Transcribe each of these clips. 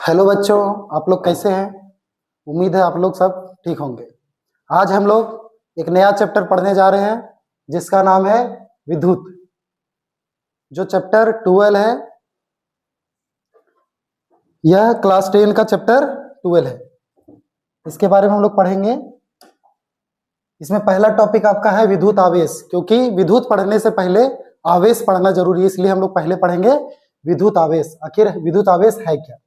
Hello बच्चों, आप लोग कैसे हैं? उम्मीद है आप लोग सब ठीक होंगे। आज हम लोग एक नया चैप्टर पढ़ने जा रहे हैं जिसका नाम है विद्युत। जो चैप्टर 12 है, यह क्लास 10 का चैप्टर 12 है। इसके बारे में हम लोग पढ़ेंगे। इसमें पहला टॉपिक आपका है विद्युत आवेश, क्योंकि विद्युत पढ़ने से पहले आवेश पढ़ना जरूरी है, इसलिए हम लोग पहले पढ़ेंगे विद्युत आवेश। आखिर विद्युत आवेश है क्या?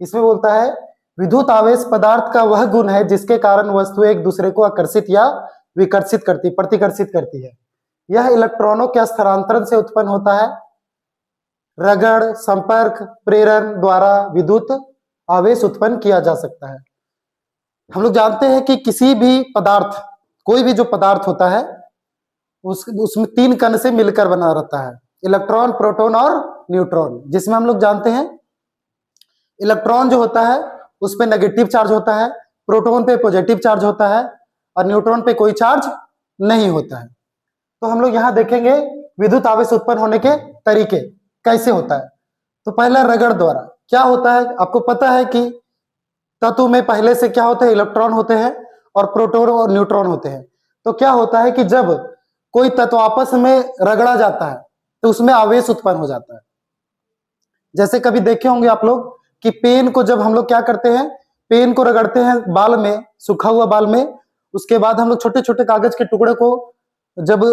इसमें बोलता है विद्युत आवेश पदार्थ का वह गुण है जिसके कारण वस्तु एक दूसरे को आकर्षित या विकर्षित करती, प्रतिकर्षित करती है। यह इलेक्ट्रॉनों के स्थानांतरण से उत्पन्न होता है। रगड़, संपर्क, प्रेरण द्वारा विद्युत आवेश उत्पन्न किया जा सकता है। हम लोग जानते हैं कि किसी भी पदार्थ, कोई भी जो पदार्थ होता है उसमें 3 कण से मिलकर बना रहता है, इलेक्ट्रॉन, प्रोटॉन और न्यूट्रॉन। जिसमें हम लोग जानते हैं इलेक्ट्रॉन जो होता है उस पे नेगेटिव चार्ज होता है, प्रोटॉन पे पॉजिटिव चार्ज होता है और न्यूट्रॉन पे कोई चार्ज नहीं होता है। तो हम लोग यहाँ देखेंगे विद्युत आवेश उत्पन्न होने के तरीके कैसे होता है। तो पहला रगड़ द्वारा क्या होता है, आपको पता है कि तत्व में पहले से क्या होते हैं, इलेक्ट्रॉन होते हैं और प्रोटॉन और न्यूट्रॉन होते हैं। तो क्या होता है कि जब कोई तत्व आपस में रगड़ा जाता है तो उसमें आवेश उत्पन्न हो जाता है। जैसे कभी देखे होंगे आप लोग कि पेन को जब हम लोग क्या करते हैं, पेन को रगड़ते हैं बाल में, सूखा हुआ बाल में, उसके बाद हम लोग छोटे छोटे कागज के टुकड़े को जब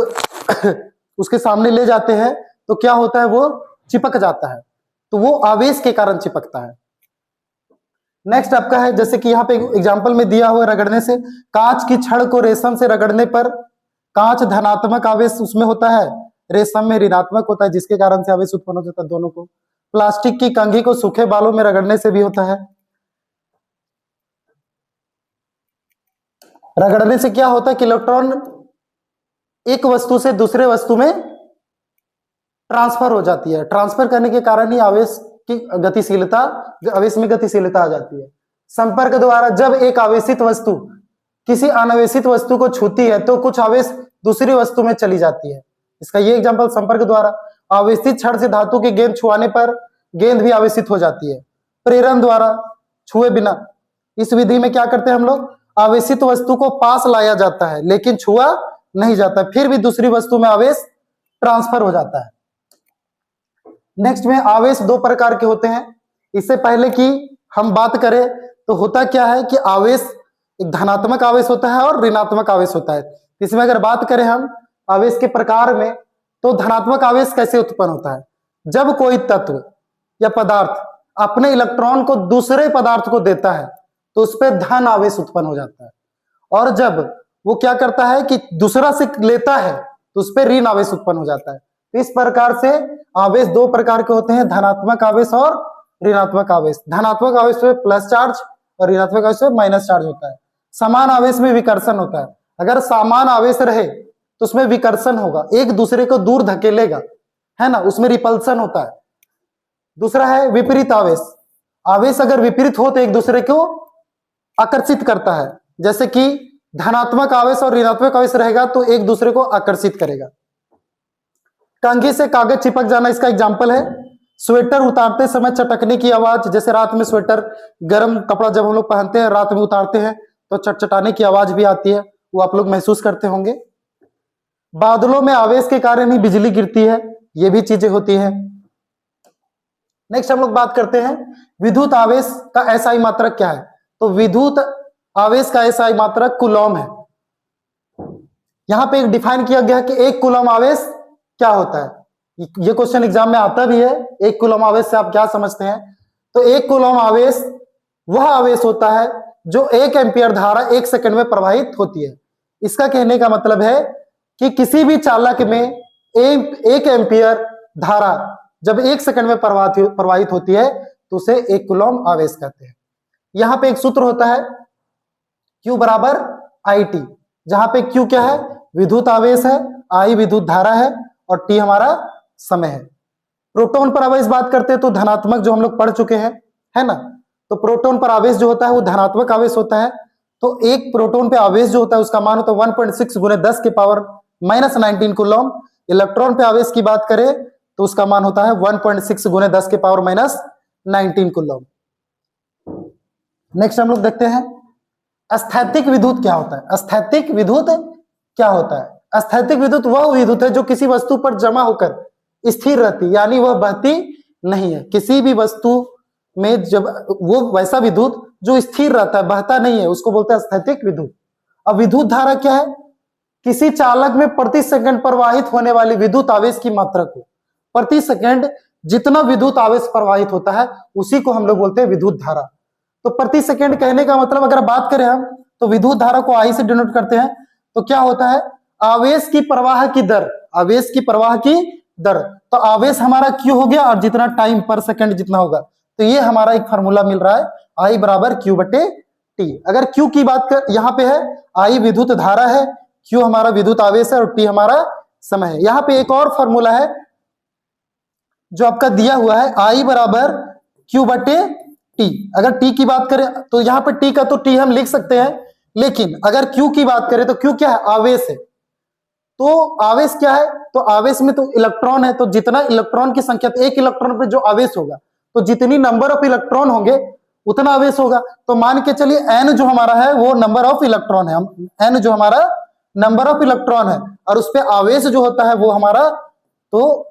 उसके सामने ले जाते हैं तो क्या होता है, वो चिपक जाता है। तो वो आवेश के कारण चिपकता है। नेक्स्ट आपका है, जैसे कि यहाँ पे एग्जांपल में दिया हुआ रगड़ने से, कांच की छड़ को रेशम से रगड़ने पर कांच धनात्मक आवेश उसमें होता है, रेशम में ऋणात्मक होता है, जिसके कारण से आवेश उत्पन्न हो जाता है दोनों को। प्लास्टिक की कंघी को सूखे बालों में रगड़ने से भी होता है। रगड़ने से क्या होता है कि इलेक्ट्रॉन एक वस्तु से दूसरे वस्तु में ट्रांसफर हो जाती है। ट्रांसफर करने के कारण ही आवेश की गतिशीलता, आवेश में गतिशीलता आ जाती है। संपर्क द्वारा जब एक आवेशित वस्तु किसी अनावेशित वस्तु को छूती है तो कुछ आवेश दूसरी वस्तु में चली जाती है। इसका ये एग्जांपल संपर्क द्वारा, आवेशित छड़ से धातु की गेंद छुआने पर गेंद भी आवेशित हो जाती है। प्रेरण द्वारा, छुए बिना, इस विधि में क्या करते हैं हम लोग, आवेशित वस्तु को पास लाया जाता है लेकिन छुआ नहीं जाता, फिर भी दूसरी वस्तु में आवेश ट्रांसफर हो जाता है। नेक्स्ट में आवेश 2 प्रकार के होते हैं। इससे पहले कि हम बात करें तो होता क्या है कि आवेश एक धनात्मक आवेश होता है और ऋणात्मक आवेश होता है। इसमें अगर बात करें हम आवेश के प्रकार में, तो धनात्मक आवेश कैसे उत्पन्न होता है, जब कोई तत्व या पदार्थ अपने इलेक्ट्रॉन को दूसरे पदार्थ को देता है तो उस पर धन आवेश उत्पन्न हो जाता है। और जब वो क्या करता है कि दूसरा से लेता है तो उस पर ऋण आवेश उत्पन्न हो जाता है। तो इस प्रकार से आवेश 2 प्रकार के होते हैं, धनात्मक आवेश और ऋणात्मक आवेश। धनात्मक आवेश में प्लस चार्ज और ऋणात्मक आवेश में माइनस चार्ज होता है। समान आवेश में विकर्षण होता है। अगर समान आवेश रहे तो उसमें विकर्षण होगा, एक दूसरे को दूर धकेलेगा, है ना, उसमें रिपल्सन होता है। दूसरा है विपरीत आवेश। आवेश अगर विपरीत हो तो एक दूसरे को आकर्षित करता है। जैसे कि धनात्मक आवेश और ऋणात्मक आवेश रहेगा तो एक दूसरे को आकर्षित करेगा। कंघी से कागज चिपक जाना इसका एग्जाम्पल है। स्वेटर उतारते समय चटकने की आवाज, जैसे रात में स्वेटर, गर्म कपड़ा जब हम लोग पहनते हैं, रात में उतारते हैं तो चटचटाने की आवाज भी आती है, वो आप लोग महसूस करते होंगे। बादलों में आवेश के कारण ही बिजली गिरती है, ये भी चीजें होती है। नेक्स्ट हम लोग बात करते हैं विद्युत आवेश का एसआई मात्रक क्या है। तो विद्युत आवेश का एसआई मात्रक कूलॉम है। यहां पे एक डिफाइन किया गया है कि 1 कूलॉम आवेश क्या होता है। ये क्वेश्चन एग्जाम में आता भी है, 1 कूलॉम आवेश से आप क्या समझते हैं। तो 1 कूलॉम आवेश वह आवेश होता है जो 1 एम्पियर धारा 1 सेकंड में प्रवाहित होती है। इसका कहने का मतलब है कि किसी भी चालक में 1 एम्पियर धारा जब 1 सेकंड में प्रवाहित होती है तो उसे 1 कूलॉम आवेश कहते हैं। यहां पे एक सूत्र होता है Q बराबर IT, जहां पे Q क्या है, विद्युत आवेश है, I विद्युत धारा है और T हमारा समय है। प्रोटॉन पर आवेश बात करते हैं तो धनात्मक, जो हम लोग पढ़ चुके हैं, है ना। तो प्रोटॉन पर आवेश जो होता है वो धनात्मक आवेश होता है। तो एक प्रोटॉन पे आवेश जो होता है उसका मान होता है 1.6 गुने 10 के पावर -19 कूलॉम। इलेक्ट्रॉन पे आवेश की बात करें तो उसका मान होता है 1.6 गुने 10 के पावर -19 कूलॉम। नेक्स्ट हम लोग देखते हैं स्थैतिक विद्युत क्या होता है। स्थैतिक विद्युत क्या होता है? स्थैतिक विद्युत वह विद्युत है जो किसी वस्तु पर जमा होकर स्थिर रहती, यानी वह बहती नहीं है। किसी भी वस्तु में जब वो वैसा विद्युत जो स्थिर रहता है, बहता नहीं है, उसको बोलते हैं स्थैतिक विद्युत। अब विद्युत धारा क्या है? किसी चालक में प्रति सेकंड प्रवाहित होने वाली विद्युत आवेश की मात्रा को, प्रति सेकंड जितना विद्युत आवेश प्रवाहित होता है उसी को हम लोग बोलते हैं विद्युत धारा। तो प्रति सेकंड कहने का मतलब अगर बात करें हम तो विद्युत धारा को आई से डिनोट करते हैं। तो क्या होता है? आवेश की प्रवाह की दर, आवेश की प्रवाह की दर। तो आवेश हमारा क्यू हो गया और जितना टाइम पर सेकंड जितना होगा, तो ये हमारा एक फार्मूला मिल रहा है, आई बराबर क्यू बटे टी। अगर क्यू की बात कर यहाँ पे है, आई विद्युत धारा है, क्यू हमारा विद्युत आवेश है और टी हमारा समय है। यहाँ पे एक और फॉर्मूला है जो आपका दिया हुआ है, आई बराबर क्यू बटे टी। अगर टी की बात करें तो यहाँ पे टी का तो टी हम लिख सकते हैं, लेकिन अगर क्यू की बात करें तो क्यू क्या है? आवेश है। तो आवेश क्या है? तो आवेश में तो इलेक्ट्रॉन है, तो जितना इलेक्ट्रॉन की संख्या, तो एक इलेक्ट्रॉन पे जो आवेश होगा, तो जितनी नंबर ऑफ इलेक्ट्रॉन होंगे उतना आवेश होगा। तो मान के चलिए एन जो हमारा है वो नंबर ऑफ इलेक्ट्रॉन है, एन जो हमारा नंबर ऑफ इलेक्ट्रॉन है और उस पर आवेश जो होता है वो हमारा, तो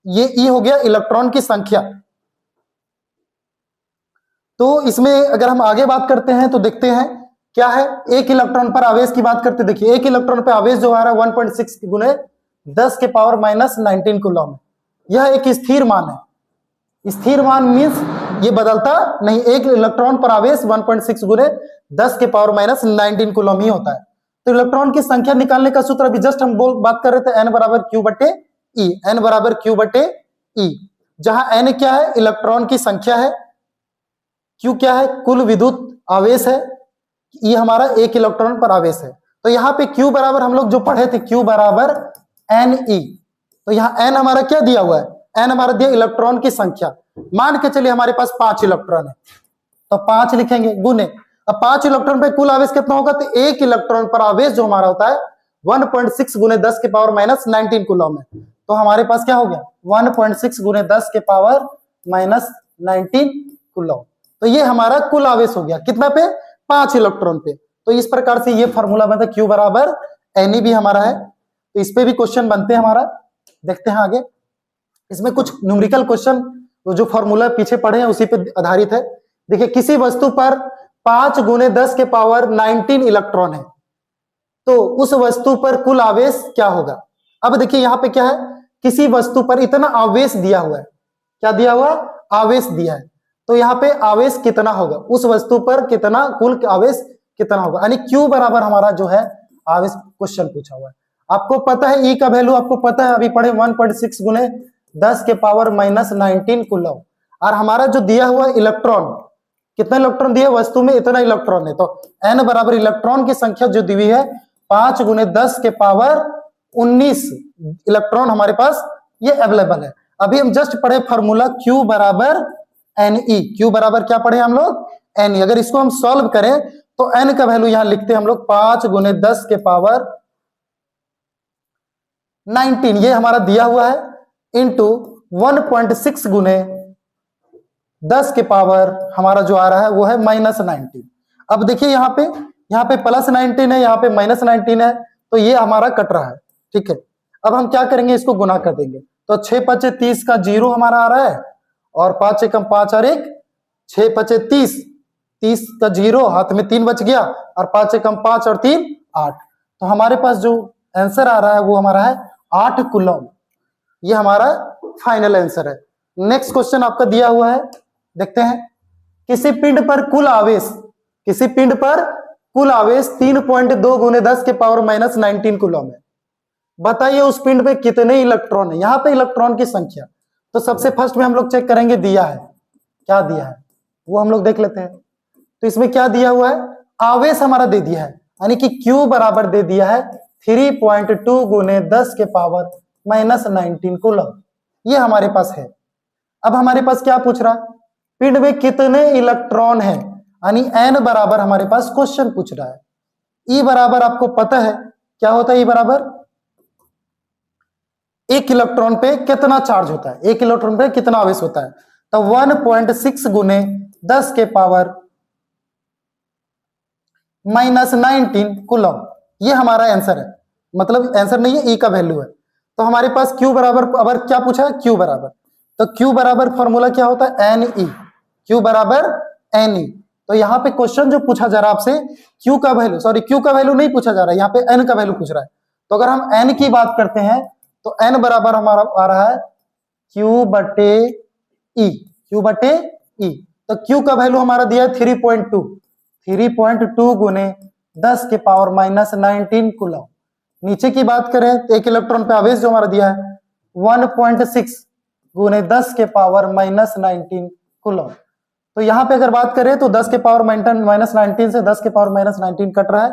ये ई हो गया इलेक्ट्रॉन की संख्या। तो इसमें अगर हम आगे बात करते हैं तो देखते हैं क्या है, एक इलेक्ट्रॉन पर आवेश की बात करते, देखिए एक इलेक्ट्रॉन पर आवेश जो हमारा 1.6 गुने 10 के पावर माइनस 19 कूलम है। यह एक स्थिर मान है। स्थिर मान मीन्स ये बदलता नहीं, एक इलेक्ट्रॉन पर आवेश 1.6 गुने 10 के पावर माइनस 19 कूलम ही होता है। तो इलेक्ट्रॉन की संख्या निकालने का सूत्र अभी जस्ट हम बात कर रहे थे, एन बराबर क्यू बटे ई, एन बराबर क्यू बटे ई, जहां एन क्या है? इलेक्ट्रॉन की संख्या है, क्यू क्या है? कुल विद्युत आवेश है, ये हमारा एक इलेक्ट्रॉन पर आवेश है। तो यहाँ पे Q बराबर हम लोग जो पढ़े थे, Q बराबर एन ई। तो यहाँ n हमारा क्या दिया हुआ है? n हमारा दिया इलेक्ट्रॉन की संख्या। मान के चलिए हमारे पास 5 इलेक्ट्रॉन है, तो 5 लिखेंगे गुने, अब 5 इलेक्ट्रॉन पे कुल आवेश कितना होगा? तो एक इलेक्ट्रॉन पर आवेश जो हमारा होता है 1.6 गुने 10 के पावर माइनस 19 कूलम है। तो हमारे पास क्या हो गया? 1.6 गुने 10 के पावर माइनस 19 कूलम। तो ये हमारा कुल आवेश हो गया, कितना पे? 5 इलेक्ट्रॉन पे। तो इस प्रकार से ये फॉर्मूला बनता है, क्यू बराबर एन ई भी हमारा है। तो इस पे भी क्वेश्चन बनते हैं हमारा, देखते हैं आगे। इसमें कुछ न्यूमेरिकल क्वेश्चन जो फॉर्मूला पीछे पढ़े हैं उसी पे आधारित है। देखिए किसी वस्तु पर 5 गुने 10 के पावर 19 इलेक्ट्रॉन है, तो उस वस्तु पर कुल आवेश क्या होगा? अब देखिए यहाँ पे क्या है, किसी वस्तु पर इतना आवेश दिया हुआ है, क्या दिया हुआ? आवेश दिया है। तो यहाँ पे आवेश कितना होगा? उस वस्तु पर कितना कुल आवेश कितना होगा? यानी क्यू बराबर हमारा जो है आवेश क्वेश्चन पूछा हुआ है। आपको पता है ई का वैल्यू, आपको पता है अभी पढ़े 1.6 गुने 10 के पावर माइनस 19 कूलम। और हमारा जो दिया हुआ इलेक्ट्रॉन, कितना इलेक्ट्रॉन दिया वस्तु में? इतना इलेक्ट्रॉन है। तो एन बराबर इलेक्ट्रॉन की संख्या जो दी हुई है 5 गुने 10 के पावर 19 इलेक्ट्रॉन हमारे पास ये अवेलेबल है। अभी हम जस्ट पढ़े फॉर्मूला क्यू बराबर एन ई। क्यू बराबर क्या पढ़े हम लोग? N E. अगर इसको हम सॉल्व करें तो एन का वैल्यू यहां लिखते हैं हम लोग 5 गुने 10 के पावर 19, ये हमारा दिया हुआ है, इंटू 1.6 गुने 10 के पावर हमारा जो आ रहा है वो है माइनस 19। अब देखिए यहाँ पे प्लस 19 है, यहाँ पे माइनस 19 है, तो ये हमारा कट रहा है, ठीक है। अब हम क्या करेंगे, इसको गुना कर देंगे। तो 6 5 30 का 0 हमारा आ रहा है, और 5 एकम 5 और 1 6 5 30, 30 का 0 हाथ में 3 बच गया, और 5 एकम 5 और 3 8। तो हमारे पास जो आंसर आ रहा है वो हमारा है 8 कूलम। ये हमारा फाइनल आंसर है। नेक्स्ट क्वेश्चन आपका दिया हुआ है, देखते हैं। किसी पिंड पर कुल आवेश, किसी पिंड पर कुल आवेश 3.2 गुने 10 के पावर माइनस 19 कूलम है। बताइए उस पिंड में कितने इलेक्ट्रॉन है। यहाँ पे इलेक्ट्रॉन की संख्या, तो सबसे फर्स्ट में हम लोग चेक करेंगे दिया है, क्या दिया है वो हम लोग देख लेते हैं। तो इसमें क्या दिया हुआ है, आवेश हमारा दे दिया है, यानी कि Q बराबर दे दिया है 3.2 गुने 10 के पावर माइनस 19 कूलम, ये हमारे पास है। अब हमारे पास क्या पूछ रहा है, पिंड में कितने इलेक्ट्रॉन है, यानी n बराबर हमारे पास क्वेश्चन पूछ रहा है। E बराबर आपको पता है क्या होता है, E बराबर एक इलेक्ट्रॉन पे कितना चार्ज होता है, एक इलेक्ट्रॉन पे कितना आवेश होता है। तो 1.6 गुने 10 के पावर माइनस 19 कूलम। ये हमारा आंसर है, मतलब आंसर नहीं है, ई का वैल्यू है। तो हमारे पास Q बराबर, अगर क्या पूछा है Q बराबर, तो Q बराबर फॉर्मूला क्या होता है, एन ई। Q बराबर एन ई। तो यहाँ पे क्वेश्चन जो पूछा जा रहा है आपसे Q का वैल्यू, सॉरी Q का वैल्यू नहीं पूछा जा रहा है, यहाँ पे N का वैल्यू पूछ रहा है। तो अगर हम N की बात करते हैं तो N बराबर हमारा आ रहा है Q बटे E। Q बटे E। तो Q का वैल्यू हमारा दिया है 3.2। 3.2 गुने 10 के पावर माइनस 19 कूलम। नीचे की बात करें तो एक इलेक्ट्रॉन पे आवेश जो हमारा दिया है 1.6 गुने 10 के पावर माइनस 19 कूलम। तो यहाँ पे अगर बात करें तो 10 के पावर माइनस 19 से 10 के पावर माइनस 19 कट रहा है,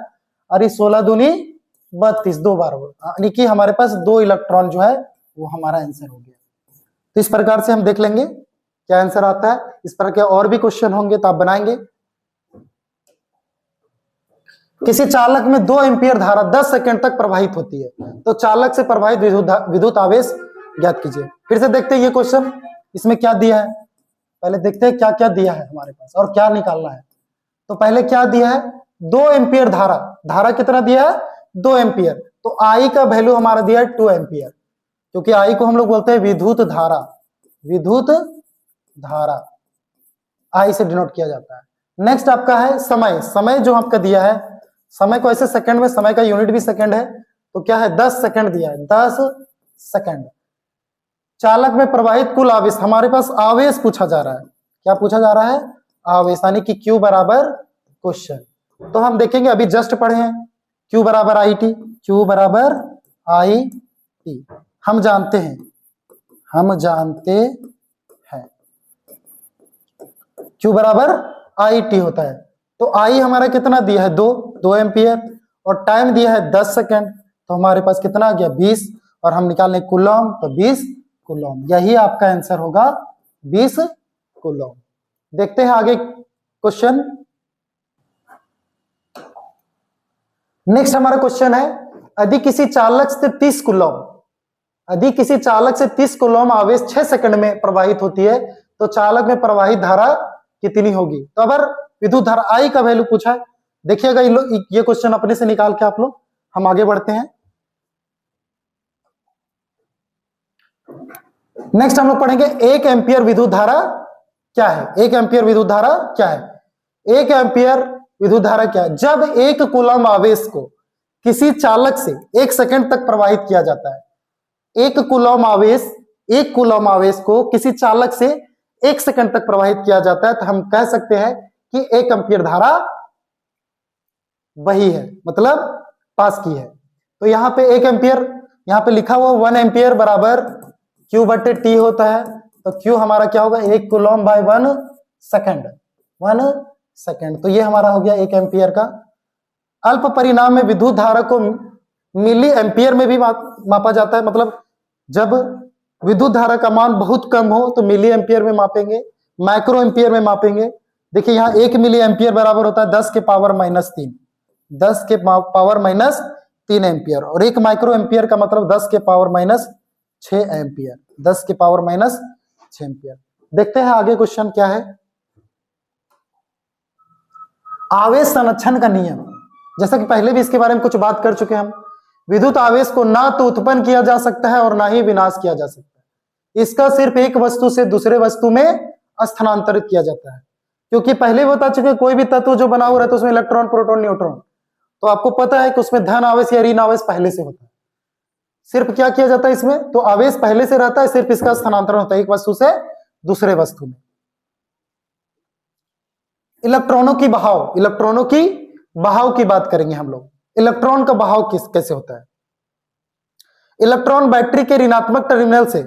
और ये 16 दूनी 32, दो बार, यानी कि हमारे पास 2 इलेक्ट्रॉन जो है वो हमारा आंसर हो गया। तो इस प्रकार से हम देख लेंगे क्या आंसर आता है। इस प्रकार के और भी क्वेश्चन होंगे तो आप बनाएंगे। किसी चालक में 2 एम्पीयर धारा 10 सेकंड तक प्रवाहित होती है, तो चालक से प्रवाहित विद्युत आवेश ज्ञात कीजिए। फिर से देखते हैं ये क्वेश्चन, इसमें क्या दिया है, पहले देखते हैं क्या क्या दिया है हमारे पास और क्या निकालना है। तो पहले क्या दिया है, 2 एम्पीयर धारा, धारा कितना दिया है 2 एम्पीयर। तो आई का वैल्यू हमारा दिया है 2 एम्पीयर, क्योंकि आई को हम लोग बोलते हैं विद्युत धारा। विद्युत धारा आई से डिनोट किया जाता है। नेक्स्ट आपका है समय। समय जो आपका दिया है, समय को ऐसे सेकंड में, समय का यूनिट भी सेकंड है, तो क्या है 10 सेकंड दिया है, 10 सेकंड। चालक में प्रवाहित कुल आवेश, हमारे पास आवेश पूछा जा रहा है, क्या पूछा जा रहा है, आवेश, यानी कि Q बराबर क्वेश्चन। तो हम देखेंगे, अभी जस्ट पढ़े हैं Q बराबर आई टी। Q बराबर आई टी हम जानते हैं, हम जानते हैं Q बराबर आई टी होता है। तो आई हमारा कितना दिया है 2 एम्पियर, और टाइम दिया है 10 सेकंड, तो हमारे पास कितना आ गया 20, और हम निकालने कूलम, तो 20 कूलम। यही आपका आंसर होगा 20 कूलम। देखते हैं आगे क्वेश्चन। नेक्स्ट हमारा क्वेश्चन है, यदि किसी चालक से 30 कूलम, यदि किसी चालक से 30 कूलम आवेश 6 सेकंड में प्रवाहित होती है, तो चालक में प्रवाहित धारा कितनी होगी। तो अगर विद्युत धारा आई का वैल्यू पूछा है, देखिएगा ये क्वेश्चन अपने से निकाल के आप लोग, हम आगे बढ़ते हैं। नेक्स्ट हम लोग पढ़ेंगे 1 एम्पियर विद्युत धारा क्या है। 1 एम्पियर विद्युत धारा क्या है, 1 एम्पियर विद्युत धारा क्या है, जब 1 कूलम आवेश को किसी चालक से 1 सेकंड तक प्रवाहित किया जाता है। 1 कूलम आवेश को किसी चालक से 1 सेकंड तक प्रवाहित किया जाता है, तो हम कह सकते हैं कि 1 एम्पियर धारा वही है, मतलब पास की है। तो यहाँ पे 1 एम्पियर, यहाँ पे लिखा हुआ 1 एम्पियर बराबर Q बटे T होता है। तो Q हमारा क्या होगा, 1 कूलम बाय 1 सेकंड, 1 सेकंड। तो ये हमारा हो गया 1 एम्पियर का। अल्प परिणाम में विद्युत धारा को मिली एम्पियर में भी मापा जाता है, मतलब जब विद्युत धारा का मान बहुत कम हो तो मिली एम्पियर में मापेंगे, माइक्रो एम्पियर में मापेंगे। देखिए यहाँ 1 मिली एम्पियर बराबर होता है 10 के पावर माइनस 3, 10 के पावर माइनस 3 एम्पियर, और 1 माइक्रो एम्पियर का मतलब 10 के पावर माइनस 6 एम्पियर, 10 के पावर माइनस 6 एम्पियर। देखते हैं आगे क्वेश्चन क्या है। आवेश संरक्षण का नियम, जैसा कि पहले भी इसके बारे में कुछ बात कर चुके हैं हम। विद्युत आवेश को ना तो उत्पन्न किया जा सकता है और ना ही विनाश किया जा सकता है, इसका सिर्फ एक वस्तु से दूसरे वस्तु में स्थानांतरित किया जाता है। क्योंकि पहले बता चुके कोई भी तत्व जो बना हुआ रहता है उसमें इलेक्ट्रॉन, प्रोटॉन, न्यूट्रॉन, तो आपको पता है कि उसमें धन आवेश या ऋण आवेश पहले से होता है। सिर्फ क्या किया जाता है इसमें, तो आवेश पहले से रहता है, सिर्फ इसका स्थानांतरण होता है एक वस्तु से दूसरे वस्तु में। इलेक्ट्रॉनों की बहाव, इलेक्ट्रॉनों की बहाव की बात करेंगे हम लोग। इलेक्ट्रॉन का बहाव कैसे होता है। इलेक्ट्रॉन बैटरी के ऋणात्मक टर्मिनल से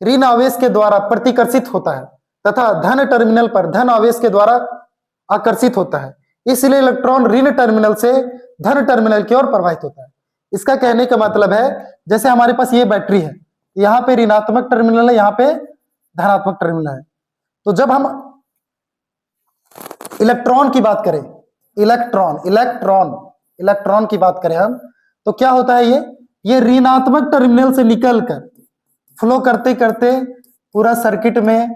ऋण आवेश के द्वारा प्रतिकर्षित होता है तथा धन टर्मिनल पर धन आवेश के द्वारा आकर्षित होता है, इसलिए इलेक्ट्रॉन ऋण टर्मिनल से धन टर्मिनल की ओर प्रवाहित होता है। इसका कहने का मतलब है, जैसे हमारे पास ये बैटरी है, यहाँ पे ऋणात्मक टर्मिनल है, यहाँ पे धनात्मक टर्मिनल है। तो जब हम इलेक्ट्रॉन की बात करें, इलेक्ट्रॉन की बात करें हम, तो क्या होता है, ये ऋणात्मक टर्मिनल से निकलकर फ्लो करते करते पूरा सर्किट में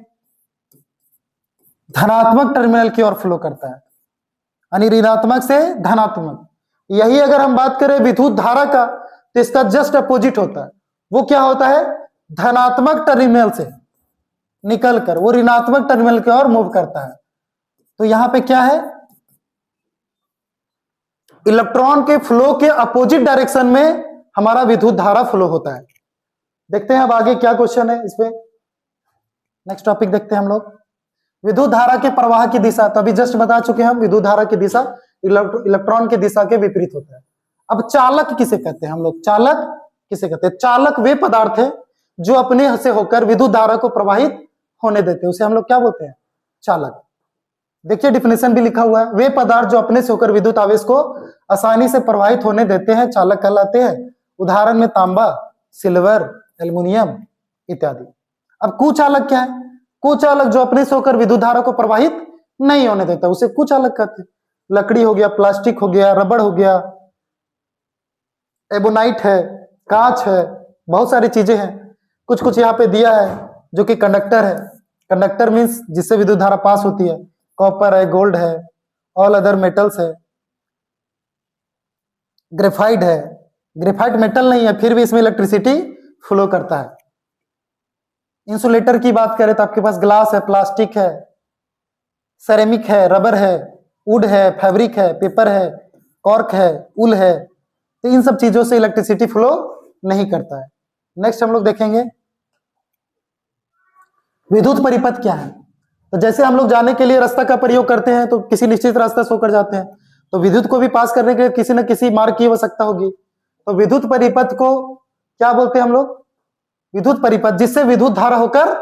धनात्मक टर्मिनल की ओर फ्लो करता है। यानी ऋणात्मक से धनात्मक। यही अगर हम बात करें विद्युत धारा का तो इसका जस्ट अपोजिट होता है। वो क्या होता है, धनात्मक टर्मिनल से निकलकर वो ऋणात्मक टर्मिनल की ओर मूव करता है। तो यहां पे क्या है, इलेक्ट्रॉन के फ्लो के अपोजिट डायरेक्शन में हमारा विद्युत धारा फ्लो होता है। देखते हैं अब आगे क्या क्वेश्चन है इस पे। नेक्स्ट टॉपिक देखते हैं हम लोग, विद्युत धारा के प्रवाह की दिशा। तो अभी जस्ट बता चुके हैं हम, विद्युत धारा की दिशा इलेक्ट्रॉन की दिशा के विपरीत होता है। अब चालक किसे कहते हैं हम लोग, चालक किसे कहते हैं? चालक वे पदार्थ है जो अपने से होकर विद्युत धारा को प्रवाहित होने देते हैं, उसे हम लोग क्या बोलते हैं, चालक। देखिए डिफिनेशन भी लिखा हुआ है, वे पदार्थ जो अपने से होकर विद्युत आवेश को आसानी से प्रवाहित होने देते हैं चालक कहलाते हैं। उदाहरण में तांबा, सिल्वर, एल्युमिनियम इत्यादि। अब कुचालक क्या है? कुचालक जो अपने से होकर विद्युत धारा को प्रवाहित नहीं होने देता, उसे कुचालक कहते हैं। लकड़ी हो गया, प्लास्टिक हो गया, रबड़ हो गया, एबोनाइट है, कांच है, बहुत सारी चीजें हैं। कुछ कुछ यहाँ पे दिया है जो कि कंडक्टर है। कंडक्टर मीन्स जिससे विद्युत धारा पास होती है। कॉपर है, गोल्ड है, ऑल अदर मेटल्स है, ग्रेफाइट है। ग्रेफाइट मेटल नहीं है, फिर भी इसमें इलेक्ट्रिसिटी फ्लो करता है। इंसुलेटर की बात करें तो आपके पास ग्लास है, प्लास्टिक है, सेरेमिक है, रबर है, वुड है, फैब्रिक है, पेपर है, कॉर्क है, उल है। तो इन सब चीजों से इलेक्ट्रिसिटी फ्लो नहीं करता है। नेक्स्ट हम लोग देखेंगे विद्युत परिपथ क्या है। तो जैसे हम लोग जाने के लिए रास्ता का प्रयोग करते हैं तो किसी निश्चित रास्ता से होकर जाते हैं, तो विद्युत को भी पास करने के लिए किसी न किसी मार्ग की आवश्यकता होगी। तो विद्युत परिपथ को क्या बोलते हैं हम लोग, विद्युत परिपथ जिससे विद्युत धारा होकर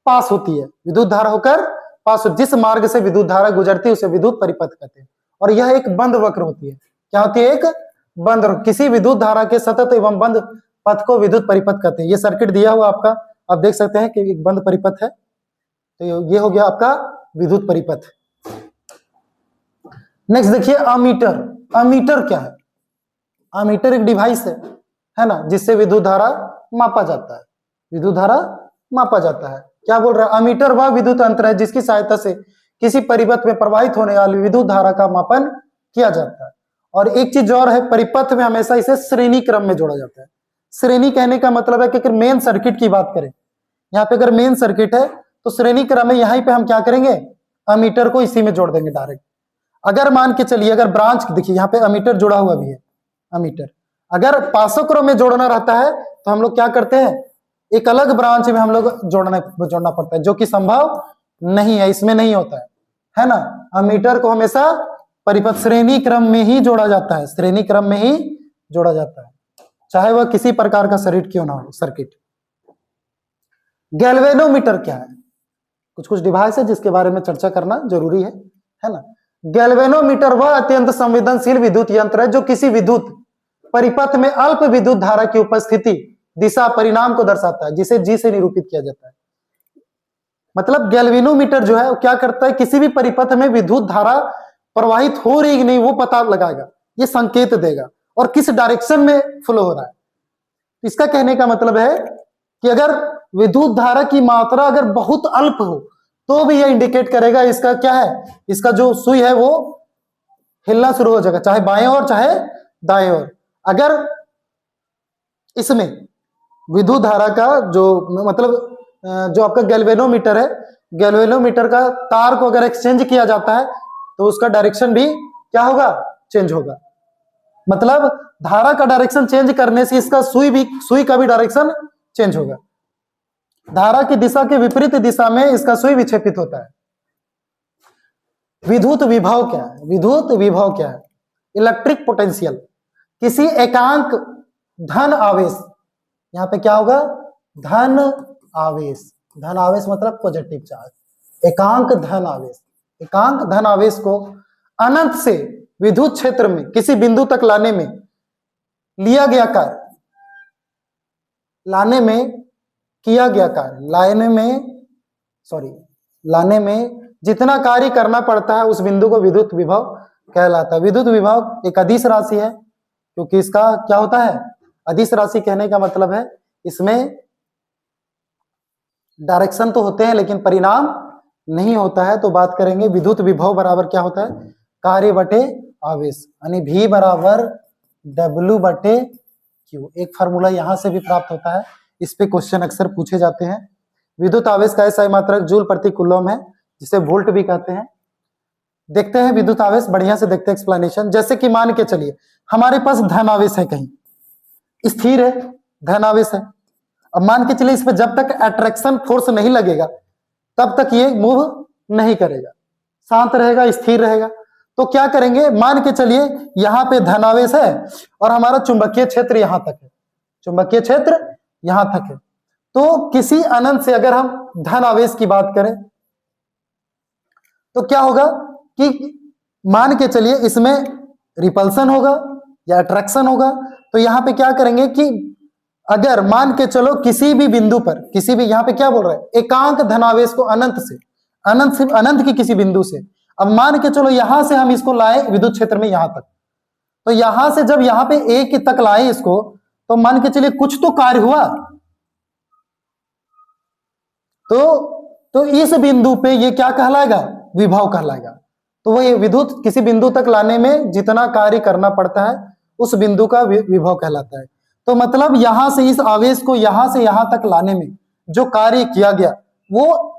पास होती है। विद्युत धारा होकर पास हो, जिस मार्ग से विद्युत धारा गुजरती है उसे विद्युत परिपथ कहते हैं। और यह एक बंद वक्र होती है। क्या होती है? एक बंद वक्र। किसी विद्युत धारा के सतत एवं बंद पथ को विद्युत परिपथ कहते हैं। ये सर्किट दिया हुआ आपका, आप देख सकते हैं कि एक बंद परिपथ है। तो ये हो गया आपका विद्युत परिपथ। नेक्स्ट देखिए अमीटर। अमीटर क्या है? अमीटर एक डिवाइस है ना, जिससे विद्युत धारा मापा जाता है। विद्युत धारा मापा जाता है। क्या बोल रहा है? अमीटर वह विद्युत यंत्र है जिसकी सहायता से किसी परिपथ में प्रवाहित होने वाली विद्युत धारा का मापन किया जाता है। और एक चीज और है, परिपथ में हमेशा इसे श्रेणी क्रम में जोड़ा जाता है। श्रेणी कहने का मतलब है कि अगर मेन सर्किट की बात करें, यहाँ पे अगर मेन सर्किट है तो श्रेणी क्रम में यहीं पे हम क्या करेंगे, अमीटर को इसी में जोड़ देंगे डायरेक्ट। अगर मान के चलिए अगर ब्रांच, देखिए यहाँ पे अमीटर जुड़ा हुआ भी है। अमीटर अगर पासों में जोड़ना रहता है तो हम लोग क्या करते हैं, एक अलग ब्रांच में हम लोग जोड़ना पड़ता है, जो कि संभव नहीं है, इसमें नहीं होता है ना। अमीटर को हमेशा परिपथ श्रेणी क्रम में ही जोड़ा जाता है। श्रेणी क्रम में ही जोड़ा जाता है, चाहे वह किसी प्रकार का सर्किट क्यों ना हो। सर्किट। गैल्वेनोमीटर क्या है? कुछ कुछ डिवाइस है जिसके बारे में चर्चा करना जरूरी है ना। गैल्वेनोमीटर वह अत्यंत संवेदनशील विद्युत यंत्र है जो किसी विद्युत परिपथ में अल्प विद्युत धारा की उपस्थिति, दिशा, परिणाम को दर्शाता है, जिसे जी से निरूपित किया जाता है। मतलब गैल्वेनोमीटर जो है वो क्या करता है, किसी भी परिपथ में विद्युत धारा प्रवाहित हो रही कि नहीं वो पता लगाएगा, ये संकेत देगा, और किस डायरेक्शन में फ्लो हो रहा है। इसका कहने का मतलब है कि अगर विद्युत धारा की मात्रा अगर बहुत अल्प हो तो भी यह इंडिकेट करेगा, इसका क्या है, इसका जो सुई है वो हिलना शुरू हो जाएगा, चाहे बाएं ओर चाहे दाएं ओर। अगर इसमें विद्युत धारा का जो मतलब जो आपका गैल्वेनोमीटर है, गैल्वेनोमीटर का तार को अगर एक्सचेंज किया जाता है तो उसका डायरेक्शन भी क्या होगा, चेंज होगा। मतलब धारा का डायरेक्शन चेंज करने से इसका सुई का भी डायरेक्शन चेंज होगा। धारा की दिशा के विपरीत दिशा में इसका सुई विक्षेपित होता है। विद्युत विभव क्या है? विद्युत विभव क्या है? इलेक्ट्रिक पोटेंशियल किसी एकांक धन आवेश, यहां पे क्या होगा, धन आवेश। धन आवेश मतलब पॉजिटिव चार्ज। एकांक धन आवेश, एकांक धन आवेश को अनंत से विद्युत क्षेत्र में किसी बिंदु तक लाने में लिया गया कार्य, लाने में किया गया कार्य, लाने में जितना कार्य करना पड़ता है उस बिंदु को विद्युत विभव कहलाता है। विद्युत विभव एक अदिश राशि है, क्योंकि इसका क्या होता है, अदिश राशि कहने का मतलब है इसमें डायरेक्शन तो होते हैं लेकिन परिणाम नहीं होता है। तो बात करेंगे विद्युत विभव बराबर क्या होता है, कार्य बटे आवेश, यानी V बराबर W बटे Q। एक फार्मूला यहां से भी प्राप्त होता है, इस पे क्वेश्चन अक्सर पूछे जाते हैं। विद्युत आवेश का SI मात्रक जूल प्रति कूलम है, जिसे वोल्ट भी कहते हैं। देखते हैं विद्युत आवेश, बढ़िया से देखते हैं एक्सप्लेनेशन। जैसे कि मान के चलिए हमारे पास धन आवेश है, कहीं स्थिर है, धन आवेश है। अब मान के चलिए इस पर जब तक अट्रैक्शन फोर्स नहीं लगेगा तब तक ये मूव नहीं करेगा, शांत रहेगा, स्थिर रहेगा। तो क्या करेंगे, मान के चलिए यहां पे धन आवेश है और हमारा चुंबकीय क्षेत्र यहां तक है, चुंबकीय क्षेत्र यहां तक है। तो किसी अनंत से अगर हम धन आवेश की बात करें तो क्या होगा कि मान के चलिए इसमें रिपल्सन होगा या अट्रैक्शन होगा। तो यहां पे क्या करेंगे कि अगर मान के चलो किसी भी बिंदु पर, किसी भी, यहां पे क्या बोल रहा है, एकांक धनावेश को अनंत से अनंत की किसी बिंदु से, अब मान के चलो यहां से हम इसको लाए विद्युत क्षेत्र में यहां तक, तो यहां से जब यहां पे एक तक लाए इसको, तो मान के चलिए कुछ तो कार्य हुआ। तो इस बिंदु पे ये क्या कहलाएगा, विभव कहलाएगा। तो वो ये विद्युत किसी बिंदु तक लाने में जितना कार्य करना पड़ता है उस बिंदु का विभव कहलाता है। तो मतलब यहां से इस आवेश को यहां से यहां तक लाने में जो कार्य किया गया वो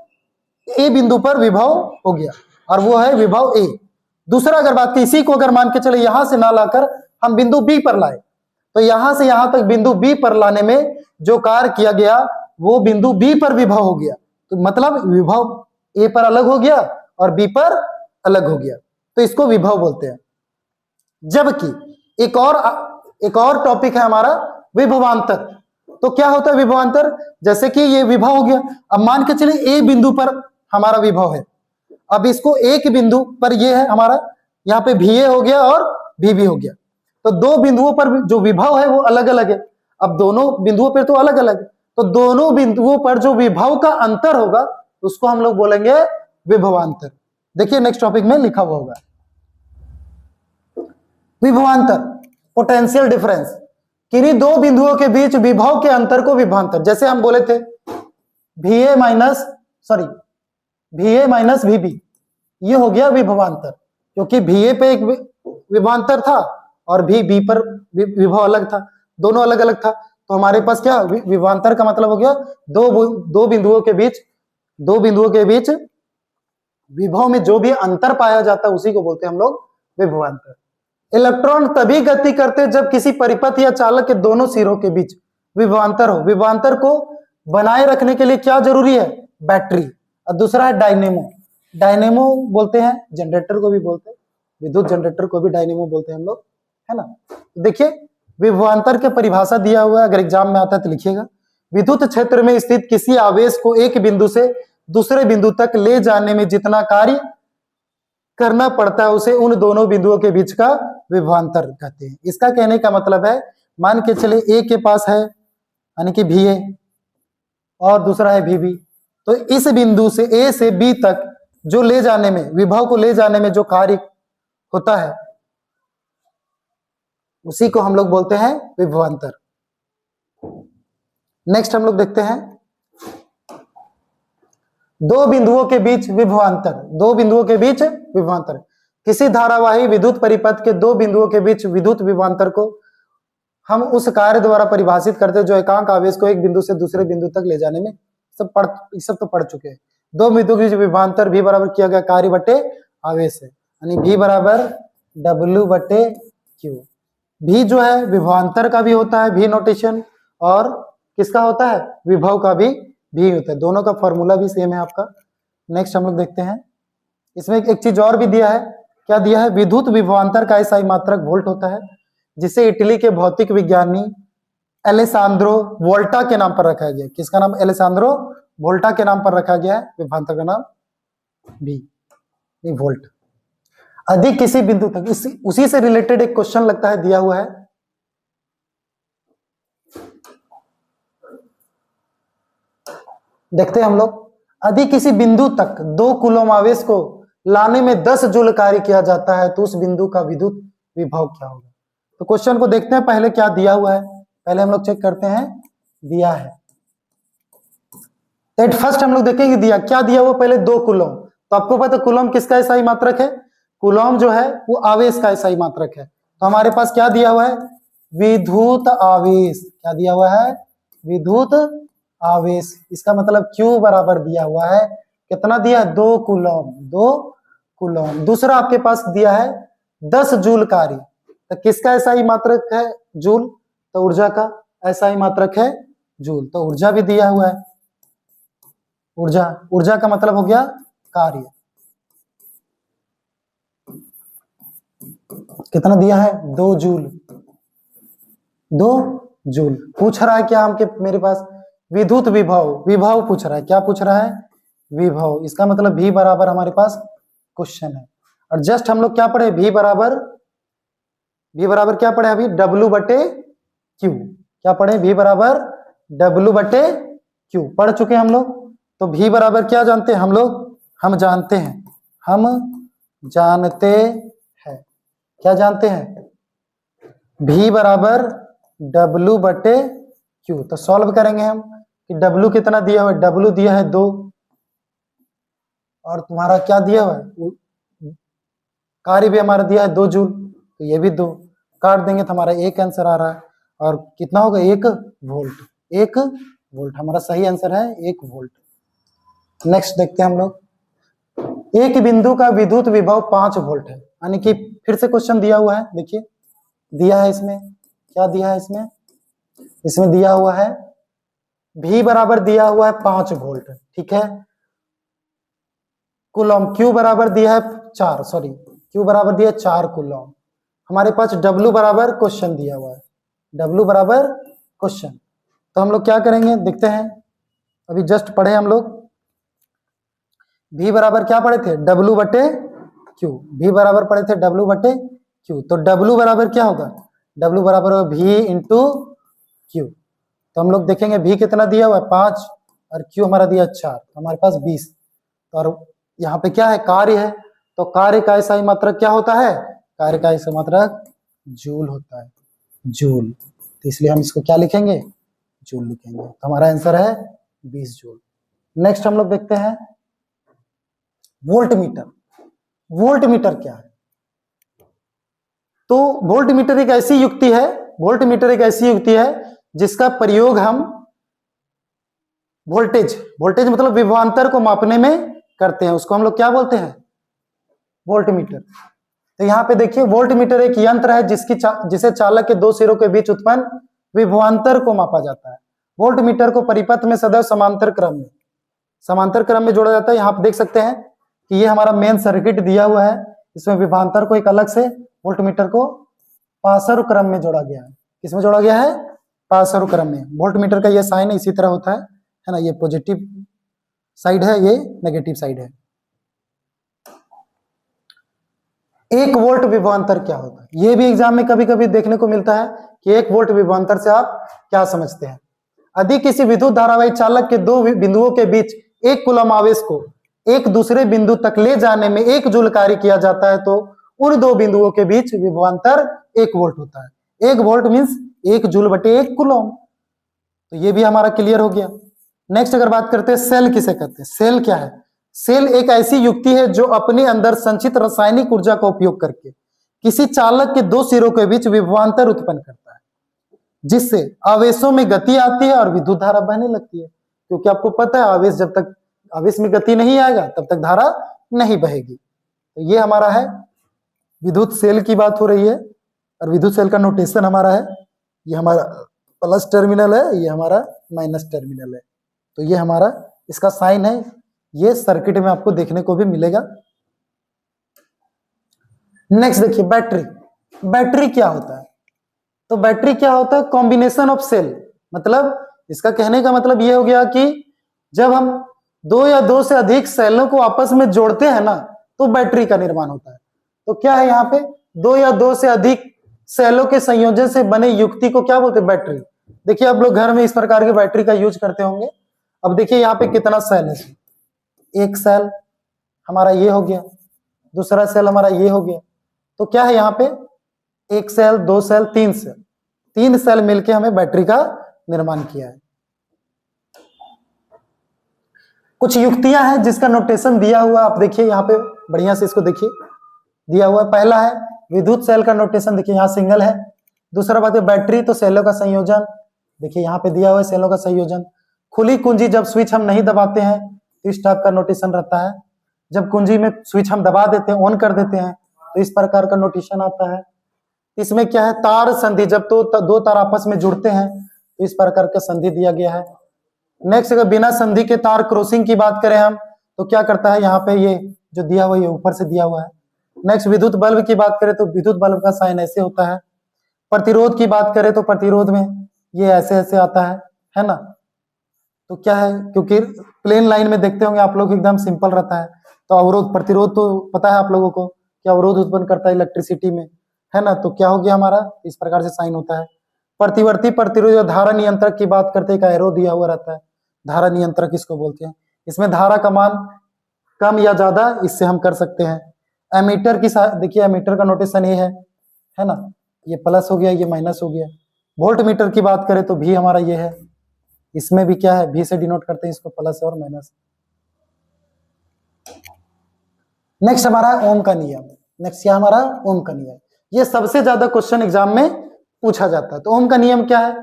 ए बिंदु पर विभव हो गया, और वो है विभव ए। दूसरा अगर बात की, इसी को अगर मान के चले यहां से ना लाकर हम बिंदु बी पर लाए, तो यहां से यहां तक बिंदु बी पर लाने में जो कार्य किया गया वो बिंदु बी पर विभव हो गया। तो मतलब विभव ए पर अलग हो गया और बी पर अलग हो गया, तो इसको विभव बोलते हैं। जबकि एक और टॉपिक है हमारा विभवांतर। तो क्या होता है विभवांतर, जैसे कि ये विभव हो गया, अब मान के चलिए ए बिंदु पर हमारा विभव है, अब इसको एक बिंदु पर ये है हमारा, यहाँ पे VA हो गया और VB हो गया, तो दो बिंदुओं पर जो विभव है वो अलग अलग है। अब दोनों बिंदुओं पर तो अलग अलग है, तो दोनों बिंदुओं पर जो विभव का अंतर होगा उसको हम लोग बोलेंगे विभवांतर। देखिए नेक्स्ट टॉपिक में लिखा हुआ होगा विभवांतर, पोटेंशियल डिफरेंस, किन्हीं दो बिंदुओं के बीच विभव के अंतर को विभवांतर। जैसे हम बोले थे VA माइनस VB, ये हो गया विभवांतर, क्योंकि VA पे एक विभवांतर था और VB पर विभव अलग था, दोनों अलग अलग था। तो हमारे पास क्या विभवांतर का मतलब हो गया दो बिंदुओं के बीच विभव में जो भी अंतर पाया जाता है उसी को बोलते हैं हम लोग विभवांतर। इलेक्ट्रॉन तभी गति करते जब किसी परिपथ या चालक के दोनों सिरों के बीच विभवांतर हो। विभवांतर को बनाए रखने के लिए क्या जरूरी है, बैटरी, और दूसरा है डायनेमो। डायनेमो बोलते हैं, जनरेटर को भी बोलते हैं, विद्युत जनरेटर को भी डायनेमो बोलते हैं हम लोग, है ना। देखिए विभवांतर की परिभाषा दिया हुआ है, अगर एग्जाम में आता है तो लिखिएगा। विद्युत क्षेत्र में स्थित किसी आवेश को एक बिंदु से दूसरे बिंदु तक ले जाने में जितना कार्य करना पड़ता है उसे उन दोनों बिंदुओं के बीच का विभवांतर कहते हैं। इसका कहने का मतलब है, मान के चले ए के पास है यानी कि VA और दूसरा है VB, तो इस बिंदु से A से B तक जो ले जाने में, विभव को ले जाने में जो कार्य होता है उसी को हम लोग बोलते हैं विभवांतर। नेक्स्ट हम लोग देखते हैं दो बिंदुओं के बीच विभवांतर। दो बिंदुओं के बीच विभवांतर, किसी धारावाही विद्युत परिपथ के दो बिंदुओं के बीच विद्युत विभवांतर को हम उस कार्य द्वारा परिभाषित करते हैं जो एकांक आवेश को एक बिंदु से दूसरे बिंदु तक ले जाने में, सब तो पढ़ चुके हैं। दो बिंदुओं के बीच विभवांतर V बराबर किया गया कार्य बटे आवेश है, यानी V बराबर W बटे Q। V जो है विभवांतर का भी होता है V नोटेशन, और किसका होता है, विभव का भी V होता है, दोनों का फॉर्मूला भी सेम है आपका। नेक्स्ट हम लोग देखते हैं, इसमें एक चीज और भी दिया है, क्या दिया है, विद्युत विभवांतर का SI मात्रक वोल्ट होता है, जिसे इटली के भौतिक विज्ञानी एलेसांद्रो वोल्टा के नाम पर रखा गया। किसका नाम, एलेसांद्रो वोल्टा के नाम पर रखा गया है, विभवांतर का नाम वोल्ट। अधिक किसी बिंदु तक, उसी से रिलेटेड एक क्वेश्चन लगता है दिया हुआ है, देखते हैं हम लोग। अधिक किसी बिंदु तक 2 कूलम आवेश को लाने में 10 जूल कार्य किया जाता है तो उस बिंदु का विद्युत विभव क्या होगा। तो क्वेश्चन को देखते हैं पहले क्या दिया हुआ है, पहले हम लोग चेक करते हैं दिया है। फर्स्ट हम लोग देखेंगे दिया क्या दिया हुआ, पहले 2 कूलम। तो आपको पता है कूलम किसका SI मात्रक है, कूलॉम जो है वो आवेश का SI मात्रक है। तो हमारे पास क्या दिया हुआ है, विद्युत आवेश। क्या दिया हुआ है, विद्युत आवेश। इसका मतलब Q बराबर दिया हुआ है, कितना दिया है, 2 कूलॉम, 2 कूलॉम। दूसरा आपके पास दिया है 10 जूल कार्य। तो किसका SI मात्रक है, जूल, तो ऊर्जा का SI मात्रक है जूल। तो ऊर्जा भी दिया हुआ है, ऊर्जा, ऊर्जा का मतलब हो गया कार्य। कितना दिया है, 2 जूल, 2 जूल। पूछ रहा है क्या हमके, मेरे पास विद्युत विभव, विभव पूछ रहा है। क्या पूछ रहा है, विभव। इसका मतलब V बराबर हमारे पास क्वेश्चन है। और जस्ट हम लोग क्या पढ़े, V बराबर क्या पढ़े अभी, W/Q। क्या पढ़े, V बराबर W/Q पढ़ चुके हम लोग। तो V बराबर क्या जानते हैं हम लोग, हम जानते हैं, क्या जानते हैं, V बराबर W/Q। तो सॉल्व करेंगे हम कि W कितना दिया हुआ है, W दिया है 2, और तुम्हारा क्या दिया हुआ है, कार्य भी हमारा दिया है 2 जूल, तो ये भी 2 काट देंगे तो हमारा एक आंसर आ रहा है। और कितना होगा, 1 वोल्ट, 1 वोल्ट हमारा सही आंसर है, 1 वोल्ट। नेक्स्ट देखते हैं हम लोग, एक बिंदु का विद्युत विभव 5 वोल्ट है। यानी कि फिर से क्वेश्चन दिया हुआ है, देखिए दिया है इसमें, क्या दिया है इसमें दिया हुआ है V बराबर दिया हुआ है 5 वोल्ट, ठीक है। कूलॉम Q बराबर दिया है 4, सॉरी Q बराबर दिया 4 कूलॉम। हमारे पास W बराबर क्वेश्चन दिया हुआ है, W बराबर क्वेश्चन। तो हम लोग क्या करेंगे, देखते हैं, अभी जस्ट पढ़े हम लोग, V बराबर क्या पढ़े थे, W/Q। V बराबर पढ़े थे W/Q। तो W बराबर क्या होगा, W बराबर होगा V इंटू Q। तो हम लोग देखेंगे V कितना दिया हुआ है 5 और Q हमारा दिया 4, तो हमारे पास 20। और यहाँ पे क्या है, कार्य है, तो कार्य का SI मात्रक क्या होता है, कार्य का SI मात्रक जूल होता है, जूल। तो इसलिए हम इसको क्या लिखेंगे, जूल लिखेंगे। तो हमारा आंसर है 20 जूल। नेक्स्ट हम लोग देखते हैं वोल्ट मीटर। वोल्ट मीटर क्या है, तो वोल्ट मीटर एक ऐसी युक्ति है, वोल्ट मीटर एक ऐसी युक्ति है जिसका प्रयोग हम वोल्टेज मतलब विभवांतर को मापने में करते हैं, उसको हम लोग क्या बोलते हैं, वोल्ट मीटर। तो यहाँ पे देखिए, वोल्ट मीटर एक यंत्र है जिसे चालक के 2 सिरों के बीच उत्पन्न विभवांतर को मापा जाता है। वोल्ट मीटर को परिपथ में सदैव समांतर क्रम में जोड़ा जाता है। यहाँ पे देख सकते हैं कि ये हमारा मेन सर्किट दिया हुआ है, इसमें विभवांतर को एक अलग से वोल्ट मीटर को पासर क्रम में जोड़ा गया है। किसमें जोड़ा गया है, पासर क्रम में। वोल्ट मीटर का ये साइन इसी तरह होता है ना, ये पॉजिटिव साइड है, ये नेगेटिव साइड है। 1 वोल्ट विभवांतर क्या होता है, ये भी एग्जाम में कभी कभी देखने को मिलता है कि 1 वोल्ट विभवांतर से आप क्या समझते हैं। यदि किसी विद्युत धारावाही चालक के 2 बिंदुओं के बीच 1 कूलम आवेश को एक दूसरे बिंदु तक ले जाने में 1 जूल कार्य किया जाता है, तो उन 2 बिंदुओं के बीच विभवांतर 1 वोल्ट होता है। 1 वोल्ट मीन्स 1 जूल/1 कूलम। तो ये भी हमारा क्लियर हो गया। नेक्स्ट अगर बात करते हैं सेल किसे कहते हैं, सेल क्या है, सेल एक ऐसी युक्ति है जो अपने अंदर संचित रासायनिक ऊर्जा का उपयोग करके किसी चालक के 2 सिरों के बीच विभवांतर उत्पन्न करता है, जिससे आवेशों में गति आती है और विद्युत धारा बहने लगती है। क्योंकि आपको पता है आवेश जब तक आवेश में गति नहीं आएगा तब तक धारा नहीं बहेगी। तो ये हमारा है विद्युत सेल की बात हो रही है, और विद्युत सेल का नोटेशन हमारा है, ये हमारा प्लस टर्मिनल है, ये हमारा माइनस टर्मिनल है। तो ये हमारा इसका साइन है, ये सर्किट में आपको देखने को भी मिलेगा। नेक्स्ट देखिए बैटरी। बैटरी क्या होता है, तो बैटरी क्या होता है, कॉम्बिनेशन ऑफ सेल। मतलब इसका कहने का मतलब ये हो गया कि जब हम 2 या 2 से अधिक सेलों को आपस में जोड़ते हैं ना, तो बैटरी का निर्माण होता है। तो क्या है यहाँ पे, 2 या 2 से अधिक सेलों के संयोजन से बने युक्ति को क्या बोलते हैं, बैटरी। देखिए आप लोग घर में इस प्रकार की बैटरी का यूज करते होंगे। अब देखिए यहाँ पे कितना सेल है, एक सेल हमारा ये हो गया, दूसरा सेल हमारा ये हो गया। तो क्या है यहाँ पे, 1 सेल, 2 सेल, 3 सेल, 3 सेल मिलके हमें बैटरी का निर्माण किया है। कुछ युक्तियां हैं जिसका नोटेशन दिया हुआ, आप देखिए यहाँ पे बढ़िया से इसको देखिए। दिया हुआ है। पहला है विद्युत सेल का नोटेशन, देखिए यहाँ सिंगल है। दूसरा बात है बैटरी, तो सेलों का संयोजन, देखिए यहाँ पे दिया हुआ है सेलों का संयोजन। खुली कुंजी, जब स्विच हम नहीं दबाते हैं तो इस टाइप का नोटेशन रहता है। जब कुंजी में स्विच हम दबा देते हैं, ऑन कर देते हैं, तो इस प्रकार का नोटेशन आता है। इसमें क्या है, तार संधि, जब तो दो तार आपस में जुड़ते हैं तो इस प्रकार का संधि दिया गया है। नेक्स्ट, अगर बिना संधि के तार क्रॉसिंग की बात करें हम, तो क्या करता है, यहाँ पे ये जो दिया हुआ है ये ऊपर से दिया हुआ है। नेक्स्ट, विद्युत बल्ब की बात करें तो विद्युत बल्ब का साइन ऐसे होता है। प्रतिरोध की बात करें तो प्रतिरोध में ये ऐसे ऐसे आता है ना। तो क्या है, क्योंकि प्लेन लाइन में देखते होंगे आप लोग, एकदम सिंपल रहता है। तो अवरोध प्रतिरोध तो पता है आप लोगों को, क्या अवरोध उत्पन्न करता है इलेक्ट्रिसिटी में, है ना। तो क्या हो गया हमारा, इस प्रकार से साइन होता है। प्रतिवर्ती प्रतिरोध या धारा नियंत्रक की बात करते हैं, एक एरो दिया हुआ रहता है, धारा नियंत्रक इसको बोलते हैं। इसमें धारा का मान कम या ज्यादा इससे हम कर सकते हैं। एमीटर की देखिए एमीटर का नोटेशन ये है ना, ये प्लस हो गया, ये माइनस हो गया। वोल्ट मीटर की बात करें तो भी हमारा ये है, इसमें भी क्या है, भी से डिनोट करते हैं इसको, प्लस और माइनस। नेक्स्ट हमारा ओम का नियम। नेक्स्ट क्या हमारा, ओम का नियम। ये सबसे ज्यादा क्वेश्चन एग्जाम में पूछा जाता है। तो ओम का नियम क्या है,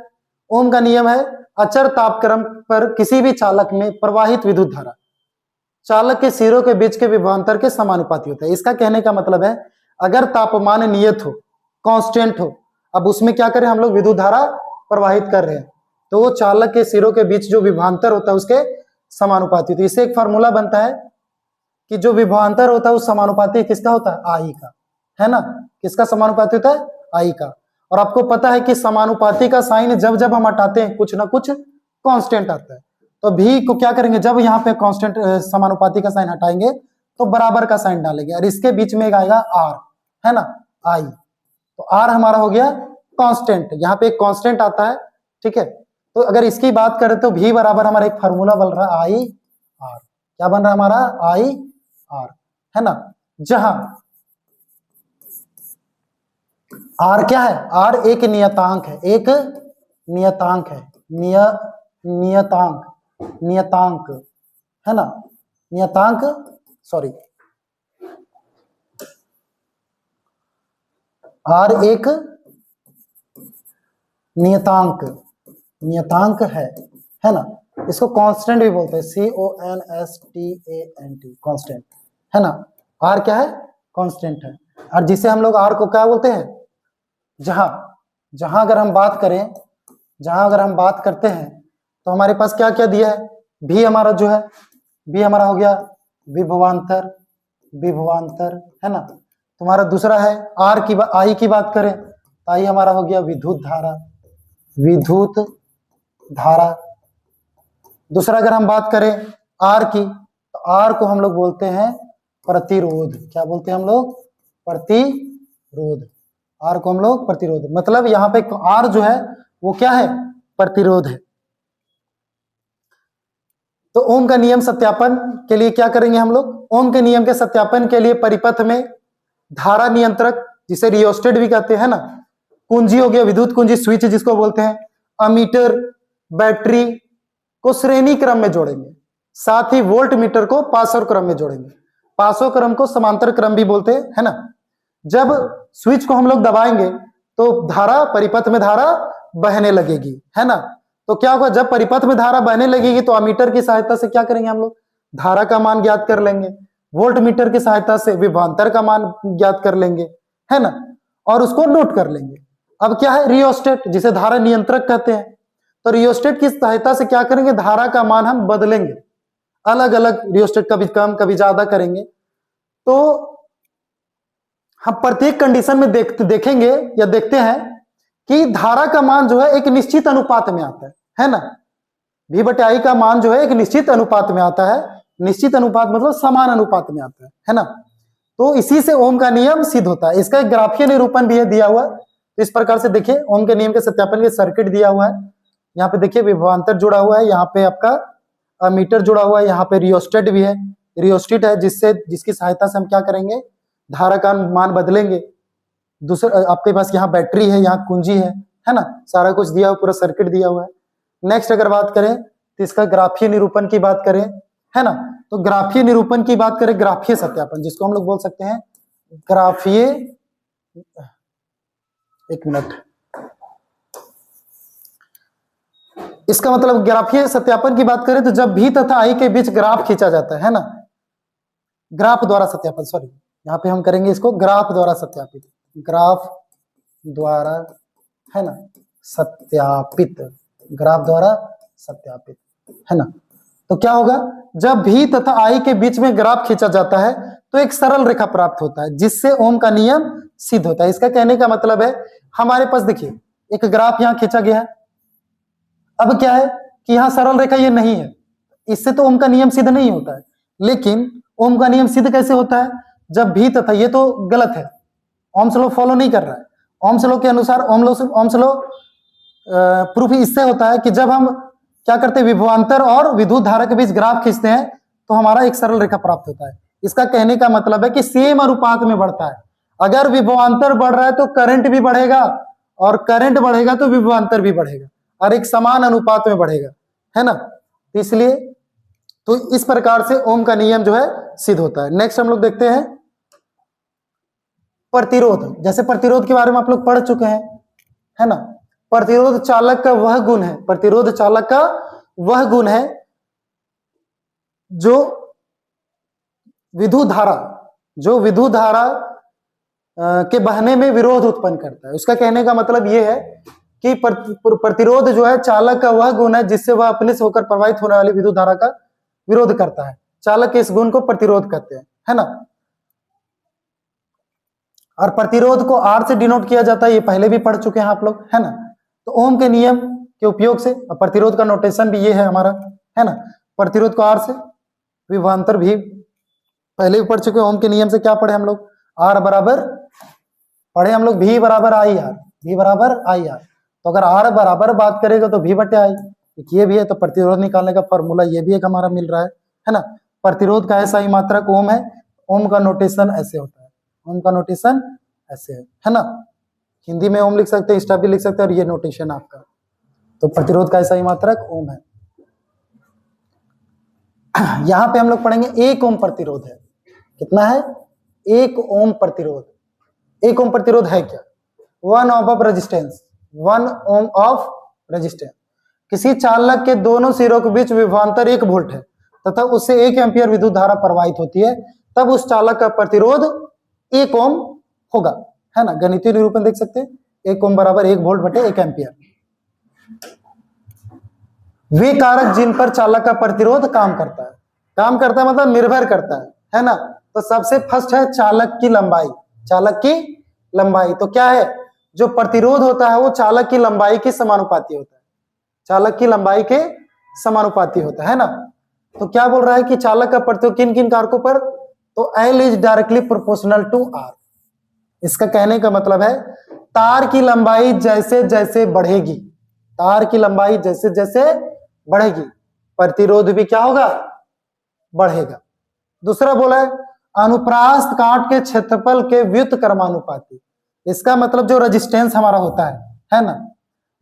ओम का नियम है अचर तापक्रम पर किसी भी चालक में प्रवाहित विद्युत धारा चालक के सिरों के बीच के विभवांतर के समानुपाती होता है। इसका कहने का मतलब है, अगर तापमान नियत हो, कांस्टेंट हो, अब उसमें क्या करें हम लोग, विद्युत धारा प्रवाहित कर रहे हैं, तो वो चालक के सिरों के बीच जो विभवांतर होता है उसके समानुपाती होता है। इससे एक फार्मूला बनता है कि जो विभवांतर होता है उस समानुपाती किसका होता है, आई का, है ना। किसका समानुपाती होता है, आई का। और आपको पता है कि समानुपाती का साइन जब जब हम हटाते हैं कुछ ना कुछ कांस्टेंट आता है। तो भी को क्या करेंगे, जब यहाँ पे कांस्टेंट समानुपाती का साइन हटाएंगे तो बराबर का साइन डालेंगे, और इसके बीच में एक आएगा आर, है ना, आई। तो आर हमारा हो गया कांस्टेंट, यहाँ पे एक कांस्टेंट आता है, ठीक है। तो अगर इसकी बात करें तो भी बराबर हमारा एक फार्मूला बन रहा है आई आर। क्या बन रहा है हमारा, आई आर, है ना। जहां आर क्या है, आर एक नियतांक है, एक नियतांक है, नियतांक है ना, नियतांक, सॉरी, आर एक नियतांक है ना। इसको कांस्टेंट भी बोलते हैं, CONSTANT, कांस्टेंट, है ना। आर क्या है, कांस्टेंट है। और जिसे हम लोग आर को क्या बोलते हैं, जहां अगर हम बात करते हैं तो हमारे पास क्या क्या दिया है, भी हमारा जो है, भी हमारा हो गया विभवांतर, है ना। तुम्हारा दूसरा है आई की बात करें तो आई हमारा हो गया विद्युत धारा। दूसरा अगर हम बात करें आर की, तो आर को हम लोग बोलते हैं प्रतिरोध। क्या बोलते हैं हम लोग, प्रतिरोध। आर को हम लोग प्रतिरोध, मतलब यहाँ पे आर जो है वो क्या है, प्रतिरोध है। तो ओम का नियम सत्यापन के लिए क्या करेंगे हम लोग, ओम के नियम के सत्यापन के लिए परिपथ में धारा नियंत्रक, जिसे रियोस्टेट भी कहते हैं ना, कुंजी हो गया विद्युत कुंजी, स्विच जिसको बोलते हैं, अमीटर, बैटरी को श्रेणी क्रम में जोड़ेंगे, साथ ही वोल्ट मीटर को पासों क्रम में जोड़ेंगे। पासों क्रम को समांतर क्रम भी बोलते हैं, है ना। जब स्विच को हम लोग दबाएंगे तो धारा, परिपथ में धारा बहने लगेगी, है ना। तो क्या होगा, जब परिपथ में धारा बहने लगेगी तो अमीटर की सहायता से क्या करेंगे हम लोग, धारा का मान ज्ञात कर लेंगे, वोल्ट मीटर की सहायता से विभवांतर का मान ज्ञात कर लेंगे, है ना, और उसको नोट कर लेंगे। अब क्या है, रियोस्टेट, जिसे धारा नियंत्रक कहते हैं। तो रियोस्टेट की सहायता से क्या करेंगे, धारा का मान हम बदलेंगे, अलग अलग रियोस्टेट, कभी कम कभी ज्यादा करेंगे। तो हम प्रत्येक कंडीशन में देखेंगे या देखते हैं कि धारा का मान जो है एक निश्चित अनुपात में आता है ना। V/I का मान जो है एक निश्चित अनुपात में आता है, निश्चित अनुपात मतलब समान अनुपात में आता है ना। तो इसी से ओम का नियम सिद्ध होता है। इसका एक ग्राफीय निरूपण भी है दिया हुआ, तो इस प्रकार से देखिए ओम के नियम के सत्यापन के सर्किट दिया हुआ है। यहाँ पे देखिए विभवांतर जुड़ा हुआ है, यहाँ पे आपका मीटर जुड़ा हुआ है, यहाँ पे रियोस्टेट भी है, रियोस्टेट है जिसकी सहायता से हम क्या करेंगे, धारा का मान बदलेंगे। दूसरा आपके पास यहाँ बैटरी है, यहाँ कुंजी है ना, सारा कुछ दिया हुआ, पूरा सर्किट दिया हुआ है। नेक्स्ट अगर बात करें तो इसका ग्राफीय निरूपण की बात करें, है ना, तो ग्राफीय निरूपण की बात करें, ग्राफीय सत्यापन जिसको हम लोग बोल सकते हैं ग्राफीय, एक मिनट, इसका मतलब ग्राफीय सत्यापन की बात करें तो जब भी तथा आई के बीच ग्राफ खींचा जाता है ना, ग्राफ द्वारा सत्यापन, सॉरी यहां पे हम करेंगे इसको ग्राफ द्वारा सत्यापित, ग्राफ द्वारा, है ना, सत्यापित, ग्राफ द्वारा सत्यापित, है ना। तो क्या होगा, जब भी तथा आई के बीच में ग्राफ खींचा जाता है तो एक सरल रेखा प्राप्त होता है जिससे ओम का नियम सिद्ध होता है। इसका कहने का मतलब है, हमारे पास देखिए एक ग्राफ यहां खींचा गया है, अब क्या है कि यहां सरल रेखा ये नहीं है, इससे तो ओम का नियम सिद्ध नहीं होता है। लेकिन ओम का नियम सिद्ध कैसे होता है, जब भी तथा, ये तो गलत है, ओम्स लॉ फॉलो नहीं कर रहा है। ओम्स लॉ के अनुसार ओम्स लॉ प्रूफ इससे होता है कि जब हम क्या करते हैं, विभवांतर और विद्युत धारा के बीच ग्राफ खींचते हैं तो हमारा एक सरल रेखा प्राप्त होता है। इसका कहने का मतलब है कि सेम अनुपात में बढ़ता है। अगर विभवांतर बढ़ रहा है तो करंट भी बढ़ेगा, और करंट बढ़ेगा तो विभवांतर भी बढ़ेगा, और एक समान अनुपात में बढ़ेगा, है ना। इसलिए तो इस प्रकार से ओम का नियम जो है सिद्ध होता है। नेक्स्ट हम लोग देखते हैं प्रतिरोध। जैसे प्रतिरोध के बारे में आप लोग पढ़ चुके हैं, है ना। प्रतिरोध चालक का वह गुण है, प्रतिरोध चालक का वह गुण है जो विद्युत धारा के बहने में विरोध उत्पन्न करता है। उसका कहने का मतलब यह है कि प्रतिरोध जो है चालक का वह गुण है जिससे वह अपने से होकर प्रवाहित होने वाली विद्युत धारा का विरोध करता है। चालक के इस गुण को प्रतिरोध कहते हैं, है ना। और प्रतिरोध को R से डिनोट किया जाता है, ये पहले भी पढ़ चुके हैं आप लोग, है ना। तो ओम के नियम के उपयोग से, प्रतिरोध का नोटेशन भी ये है हमारा, है ना। प्रतिरोध को R से, विभवांतर भी पहले भी पढ़ चुके हैं। ओम के नियम से क्या पढ़े हम लोग, R बराबर पढ़े हम लोग V बराबर आई आर, V बराबर आई आर। तो अगर R बराबर बात करेगा तो V बटे आई, ये भी है। तो प्रतिरोध निकालने का फॉर्मूला ये भी एक हमारा मिल रहा है ना। प्रतिरोध का ऐसा ही मात्रक ओम है। ओम का नोटेशन ऐसे होता है, ओम का नोटेशन ऐसे है ना। हिंदी में ओम लिख सकते हैं, स्टाफ भी लिख सकते हैं, और ये नोटेशन आपका। तो प्रतिरोध का ऐसा ही मात्रक ओम है। यहां पे हम लोग पढ़ेंगे 1 ओम प्रतिरोध है। कितना है, 1 ओम प्रतिरोध। 1 ओम प्रतिरोध है क्या, 1 ohm of resistance, 1 ohm of resistance. किसी चालक के दोनों सिरों के बीच विभवांतर 1 वोल्ट है तथा उससे 1 एम्पियर विद्युत धारा प्रवाहित होती है, तब उस चालक का प्रतिरोध 1 ओम होगा, है ना। गणितीय निरूपण देख सकते हैं, 1 ओम बराबर 1 वोल्ट बटे 1 एम्पियर। वे कारक जिन पर चालक का प्रतिरोध काम करता है, काम करता है मतलब निर्भर करता है ना। तो सबसे फर्स्ट है चालक की लंबाई, चालक की लंबाई। तो क्या है, जो प्रतिरोध होता है वो चालक की लंबाई के समानुपाती होता है, चालक की लंबाई के समानुपाती होता है ना। तो क्या बोल रहा है कि चालक का प्रतिरोध किन किन कारकों पर, तो L is directly proportional to R। इसका कहने का मतलब है तार की लंबाई जैसे जैसे बढ़ेगी, तार की लंबाई जैसे जैसे बढ़ेगी, प्रतिरोध भी क्या होगा, बढ़ेगा। दूसरा बोला है अनुप्रास्थ काट के क्षेत्रफल के व्युत्क्रमानुपाती। इसका मतलब जो रेजिस्टेंस हमारा होता है ना,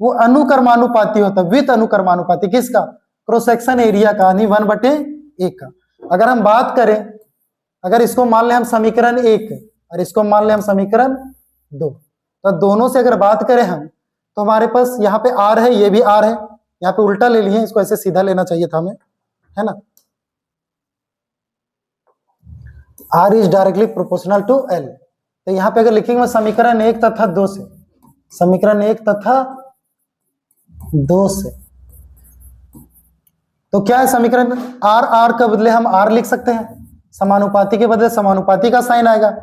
वो अनुक्रमानुपाती होता है, व्युत अनुक्रमानुपाती किसका, क्रॉस सेक्शन एरिया का, यानी 1/1 का। अगर हम बात करें, अगर इसको मान लें हम समीकरण 1 और इसको मान लें हम समीकरण 2, तो दोनों से अगर बात करें हम, तो हमारे पास यहाँ पे R है, ये भी R है, यहाँ पे उल्टा ले लिए, इसको ऐसे सीधा लेना चाहिए था हमें, है ना। R is directly proportional to L। तो यहाँ पे अगर लिखेंगे समीकरण 1 तथा 2 से, समीकरण 1 तथा 2 से, तो क्या है समीकरण, R के बदले हम R लिख सकते हैं, समानुपाती के बदले समानुपाती का साइन आएगा।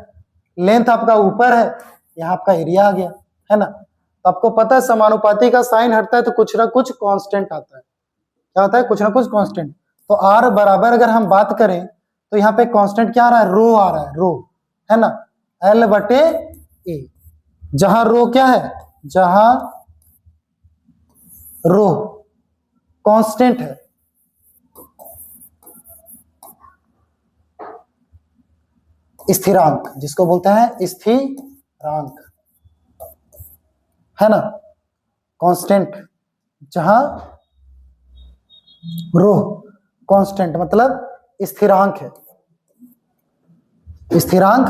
लेंथ आपका ऊपर है, यहाँ आपका एरिया आ गया, है ना। तो आपको पता है समानुपाती का साइन हटता है तो कुछ ना कुछ कांस्टेंट आता है, क्या होता है, कुछ ना कुछ कांस्टेंट। तो R बराबर अगर हम बात करें तो यहाँ पे कांस्टेंट क्या आ रहा है, रो आ रहा है, रो, है ना, L बटे A। जहां रो क्या है, जहां रो कांस्टेंट है, स्थिरांक जिसको बोलते हैं स्थिरांक, है ना, कांस्टेंट। जहां रो कांस्टेंट मतलब स्थिरांक है, स्थिरांक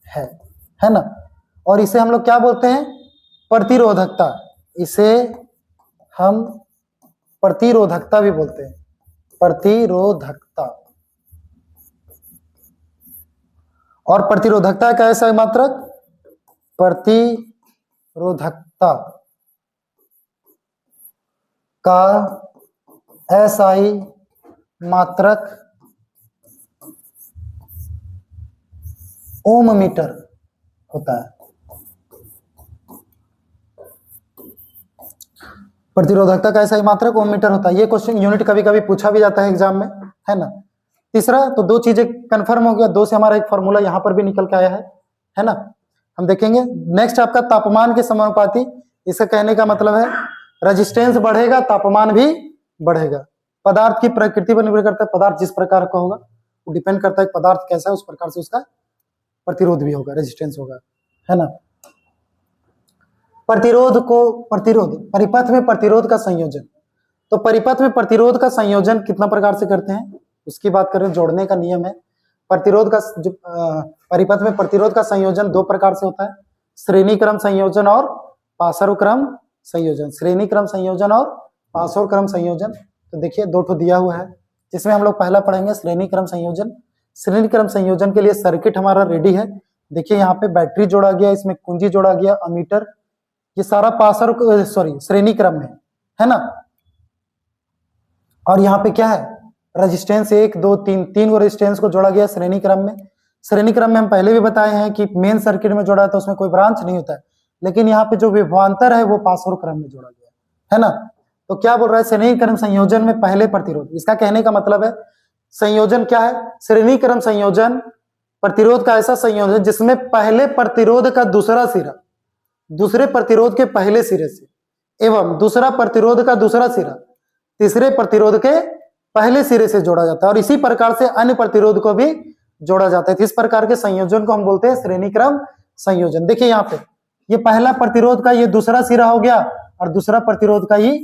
है ना। और इसे हम लोग क्या बोलते हैं, प्रतिरोधकता। इसे हम प्रतिरोधकता भी बोलते हैं, प्रतिरोधकता। और प्रतिरोधकता का ऐसा मात्रक, प्रतिरोधकता का एसआई मात्रक ओम मीटर होता है। प्रतिरोधकता का एसआई मात्रक ओम मीटर होता है। ये क्वेश्चन यूनिट कभी कभी पूछा भी जाता है एग्जाम में, है ना। तीसरा, तो दो चीजें कंफर्म हो गया, दो से हमारा एक फॉर्मूला यहां पर भी निकल के आया है ना। हम देखेंगे नेक्स्ट आपका तापमान के समानुपाती। इसका कहने का मतलब है रेजिस्टेंस बढ़ेगा, तापमान भी बढ़ेगा। पदार्थ की प्रकृति पर निर्भर करता है, पदार्थ जिस प्रकार का होगा वो डिपेंड करता है पदार्थ कैसा है, उस प्रकार से उसका प्रतिरोध भी होगा, रेजिस्टेंस होगा, है ना। प्रतिरोध परिपथ में प्रतिरोध का संयोजन। तो परिपथ में प्रतिरोध का संयोजन कितना प्रकार से करते हैं उसकी बात करें, जोड़ने का नियम है। प्रतिरोध का जो परिपथ में प्रतिरोध का संयोजन दो प्रकार से होता है, श्रेणी क्रम संयोजन और पार्श्व क्रम संयोजन। श्रेणी क्रम संयोजन और पार्श्व क्रम संयोजन। तो देखिए दो ठो दिया हुआ है, जिसमें हम लोग पहला पढ़ेंगे श्रेणी क्रम संयोजन। श्रेणी क्रम संयोजन के लिए सर्किट हमारा रेडी है। देखिए यहाँ पे बैटरी जोड़ा गया, इसमें कुंजी जोड़ा गया, अमीटर, ये सारा पार्श्व श्रेणी क्रम में है ना। और यहाँ पे क्या है, रेजिस्टेंस 1 2 3 तीन रेजिस्टेंस को जोड़ा गया श्रेणी क्रम में। श्रेणी क्रम में हम पहले भी बताए हैं कि मेन सर्किट में जोड़ा है तो उसमें कोई ब्रांच नहीं होता है, लेकिन यहाँ पे जो विभवांतर है वो पार्श्व क्रम में जोड़ा गया है ना। तो क्या बोल रहा है, श्रेणी क्रम संयोजन में पहले प्रतिरोध। इसका कहने का मतलब है संयोजन क्या है, श्रेणी क्रम संयोजन प्रतिरोध का ऐसा संयोजन जिसमें पहले प्रतिरोध का दूसरा सिरा दूसरे प्रतिरोध के पहले सिरे से एवं दूसरा प्रतिरोध का दूसरा सिरा तीसरे प्रतिरोध के पहले सिरे से जोड़ा जाता है, और इसी प्रकार से अन्य प्रतिरोध को भी जोड़ा जाता है। इस प्रकार के संयोजन को हम बोलते हैं श्रेणी क्रम संयोजन। देखिए यहाँ पे ये पहला प्रतिरोध का ये दूसरा सिरा हो गया और दूसरा प्रतिरोध का ही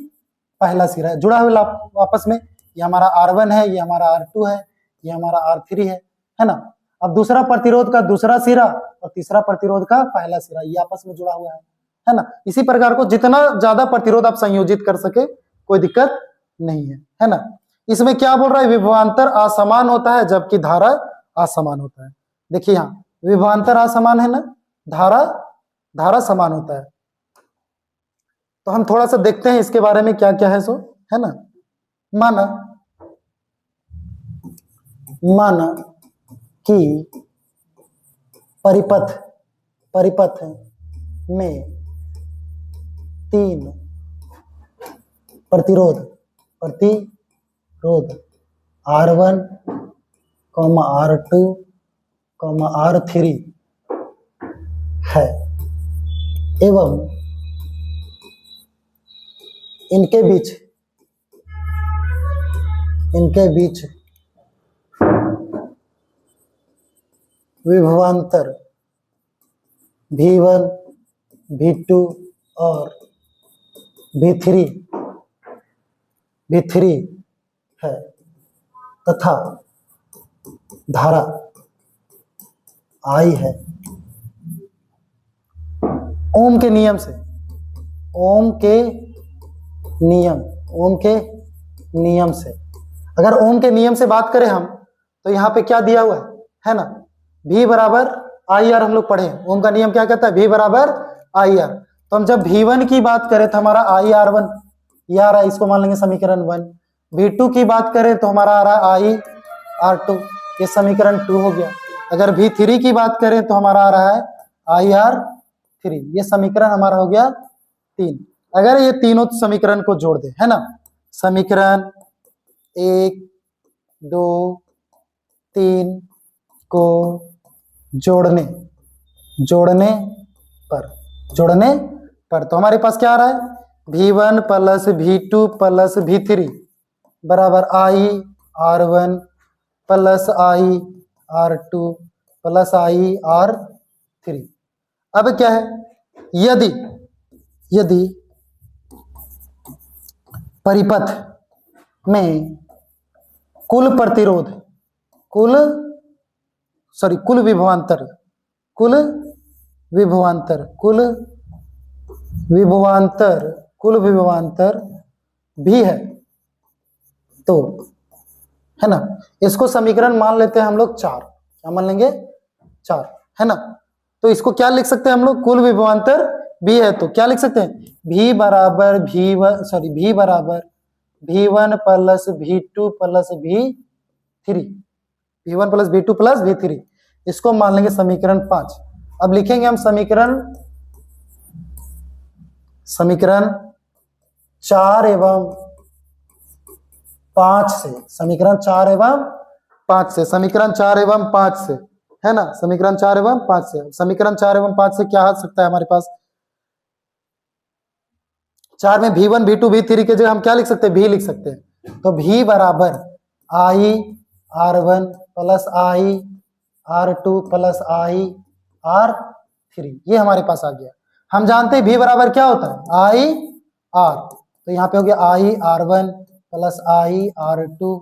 पहला सिरा है, जुड़ा हुआ आपस में। ये हमारा R1 है, ये हमारा R2 है, ये हमारा R3 है ना। अब दूसरा प्रतिरोध का दूसरा सिरा और तीसरा प्रतिरोध का पहला सिरा ये आपस में जुड़ा हुआ है ना। इसी प्रकार को जितना ज्यादा प्रतिरोध आप संयोजित कर सके कोई दिक्कत नहीं है ना। इसमें क्या बोल रहा है, विभवांतर असमान होता है जबकि धारा असमान होता है। देखिए यहाँ विभवांतर असमान है ना, धारा समान होता है। तो हम थोड़ा सा देखते हैं इसके बारे में क्या क्या है सो, है ना। माना कि परिपथ में 3 प्रतिरोध R1, R2, R3 है एवं इनके बीच विभवांतर V1, V2 और V3 है तथा धारा I है। ओम के नियम से अगर ओम के नियम से बात करें हम तो यहाँ पे क्या दिया हुआ है ना, V बराबर IR हम लोग पढ़े। ओम का नियम क्या कहता है, V बराबर IR। तो हम जब V1 की बात करें तो हमारा IR1 ये आ रहा है, इसको मान लेंगे समीकरण 1। V2 की बात करें तो हमारा आ रहा है IR2, ये समीकरण 2 हो गया। अगर V3 की बात करें तो हमारा आ रहा है IR3, ये समीकरण हमारा हो गया 3। अगर ये तीनों समीकरण को जोड़ दे, है ना, समीकरण 1 2 3 को जोड़ने पर तो हमारे पास क्या आ रहा है, V1 plus V2 plus V3 बराबर IR1 plus IR2 plus IR3। अब क्या है, यदि परिपथ में कुल विभवांतर कुल विभवांतर, कुल विभवांतर, कुल विभवांतर भी है, तो है ना, इसको समीकरण मान लेते हैं हम लोग 4। क्या मान लेंगे? 4, है ना। तो इसको क्या लिख सकते हैं हम लोग? कुल विभवांतर भी है, तो क्या लिख सकते हैं? V बराबर V बराबर V1 plus V2 plus V3, V1 plus V2 plus V3, इसको मान लेंगे समीकरण 5। अब लिखेंगे हम समीकरण 4 एवं 5 से, समीकरण 4 एवं 5 से, समीकरण 4 एवं 5 से, है ना, समीकरण 4 एवं 5 से। समीकरण 4 एवं 5 से क्या आ सकता है हमारे पास? 4 में V1 V2 V3 के जगह हम क्या लिख सकते हैं? V लिख सकते हैं। तो V बराबर I R1 plus I R2 plus I R3, ये हमारे पास आ गया। हम जानते हैं V बराबर क्या होता है? I R, तो यहाँ पे हो गया I R1 plus I R2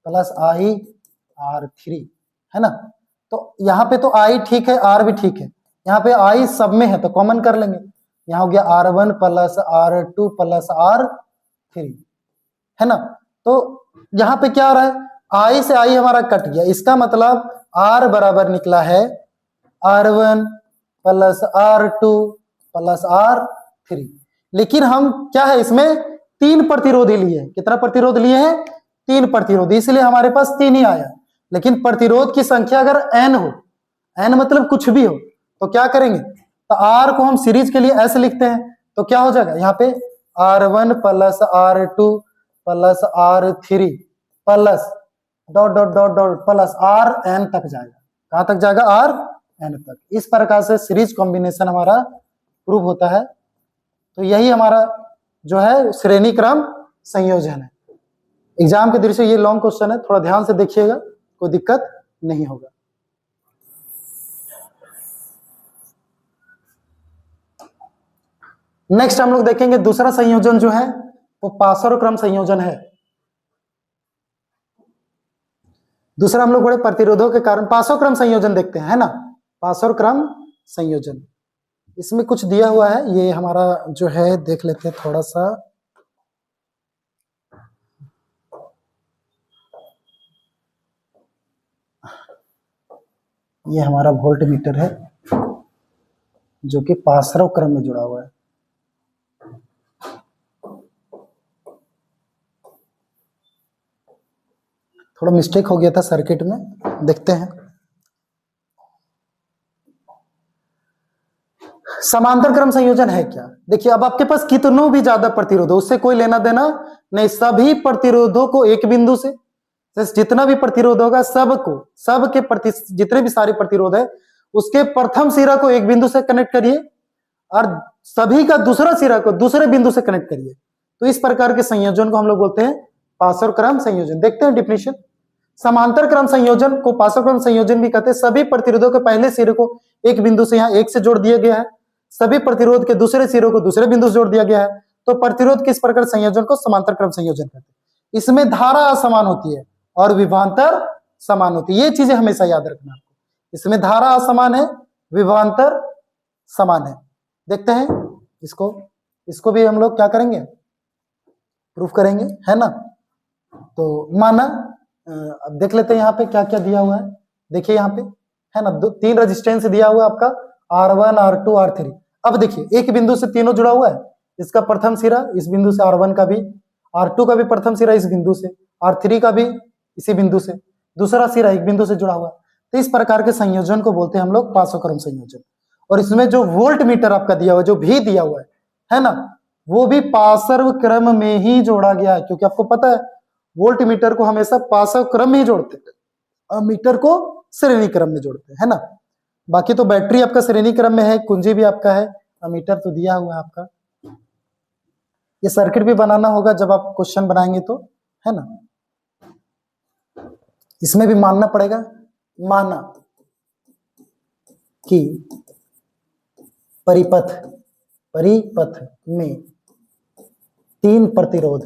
plus I R3, है ना। तो यहाँ पे तो I ठीक है, R भी ठीक है, यहाँ पे I सब में है तो कॉमन कर लेंगे। यहाँ हो गया R1 plus R2 plus R3, है ना। तो यहाँ पे क्या आ रहा है? I से I हमारा कट गया, इसका मतलब R बराबर निकला है R1 plus R2 plus R3। लेकिन हम क्या है, इसमें 3 प्रतिरोधी लिए हैं। कितना प्रतिरोध लिए हैं? 3 प्रतिरोध, इसलिए हमारे पास 3 ही आया। लेकिन प्रतिरोध की संख्या अगर n हो, n मतलब कुछ भी हो, तो क्या करेंगे? तो R को हम सीरीज के लिए ऐसे लिखते हैं, तो क्या हो जाएगा यहाँ पे? R1 plus R2 plus R3 plus dot dot dot dot plus Rn तक जाएगा। कहां तक जाएगा? Rn तक। इस प्रकार से सीरीज कॉम्बिनेशन हमारा प्रूव होता है। तो यही हमारा जो है श्रेणी क्रम संयोजन है। एग्जाम के दृष्टि से ये लॉन्ग क्वेश्चन है, थोड़ा ध्यान से देखिएगा, कोई दिक्कत नहीं होगा। नेक्स्ट हम लोग देखेंगे दूसरा संयोजन जो है वो पासर क्रम संयोजन है। दूसरा हम लोग बड़े प्रतिरोधों के कारण पासर क्रम संयोजन देखते हैं, है ना। पासर क्रम संयोजन, इसमें कुछ दिया हुआ है, ये हमारा जो है देख लेते हैं थोड़ा सा। ये हमारा वोल्ट मीटर है जो कि पासर क्रम में जुड़ा हुआ है। थोड़ा मिस्टेक हो गया था सर्किट में, देखते हैं। समांतर क्रम संयोजन है क्या? देखिए, अब आपके पास कितनों भी ज्यादा प्रतिरोध हो, उससे कोई लेना देना नहीं। सभी प्रतिरोधों को एक बिंदु से, जितना भी प्रतिरोध होगा सबको, सबके प्रति जितने भी सारे प्रतिरोध है उसके प्रथम सिरा को एक बिंदु से कनेक्ट करिए और सभी का दूसरा सिरा को दूसरे बिंदु से कनेक्ट करिए। तो इस प्रकार के संयोजन को हम लोग बोलते हैं पासर क्रम संयोजन। देखते हैं डिफिनेशन। समांतर क्रम संयोजन को पासर क्रम संयोजन भी कहते हैं। सभी प्रतिरोधों के पहले सिरे को एक बिंदु से यहाँ एक से जोड़ दिया गया है, सभी प्रतिरोध के दूसरे सिरों को दूसरे बिंदु से जोड़ दिया गया है। तो प्रतिरोध किस प्रकार संयोजन को समांतर क्रम संयोजन कहते हैं। इसमें धारा असमान होती है और विभवांतर समान होती है, ये चीजें हमेशा याद रखना आपको। इसमें धारा असमान है, विभवांतर समान है। देखते हैं इसको भी हम लोग क्या करेंगे, प्रूफ करेंगे, है ना। तो माना अब देख लेते हैं यहाँ पे क्या क्या दिया हुआ है। देखिए यहाँ पे है ना, 3 रेजिस्टेंस दिया हुआ है आपका R1 R2 R3। अब देखिए एक बिंदु से तीनों जुड़ा हुआ है, इसका प्रथम सिरा इस बिंदु से, R1 का भी, R2 का भी प्रथम सिरा इस बिंदु से, R3 का भी इसी बिंदु से, दूसरा सिरा एक बिंदु से जुड़ा हुआ है। तो इस प्रकार के संयोजन को बोलते हैं हम लोग पासर क्रम संयोजन। और इसमें जो वोल्ट मीटर आपका दिया हुआ है, जो भी दिया हुआ है ना, वो भी पासर क्रम में ही जोड़ा गया है। क्योंकि आपको पता है वोल्ट मीटर को हमेशा पासर क्रम में ही जोड़ते हैं, मीटर को श्रेणी क्रम में जोड़ते हैं, है ना। बाकी तो बैटरी आपका श्रेणी क्रम में है, कुंजी भी आपका है, मीटर तो दिया हुआ है आपका। ये सर्किट भी बनाना होगा जब आप क्वेश्चन बनाएंगे तो, है ना। इसमें भी मानना पड़ेगा, माना कि परिपथ में 3 प्रतिरोध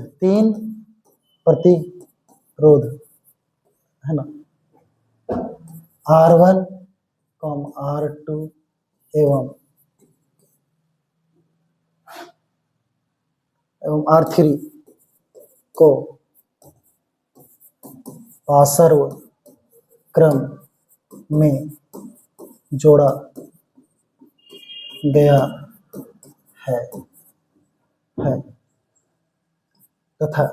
है ना, R1 कॉम R2 एवं R3 को पार्श्व क्रम में जोड़ा गया है तथा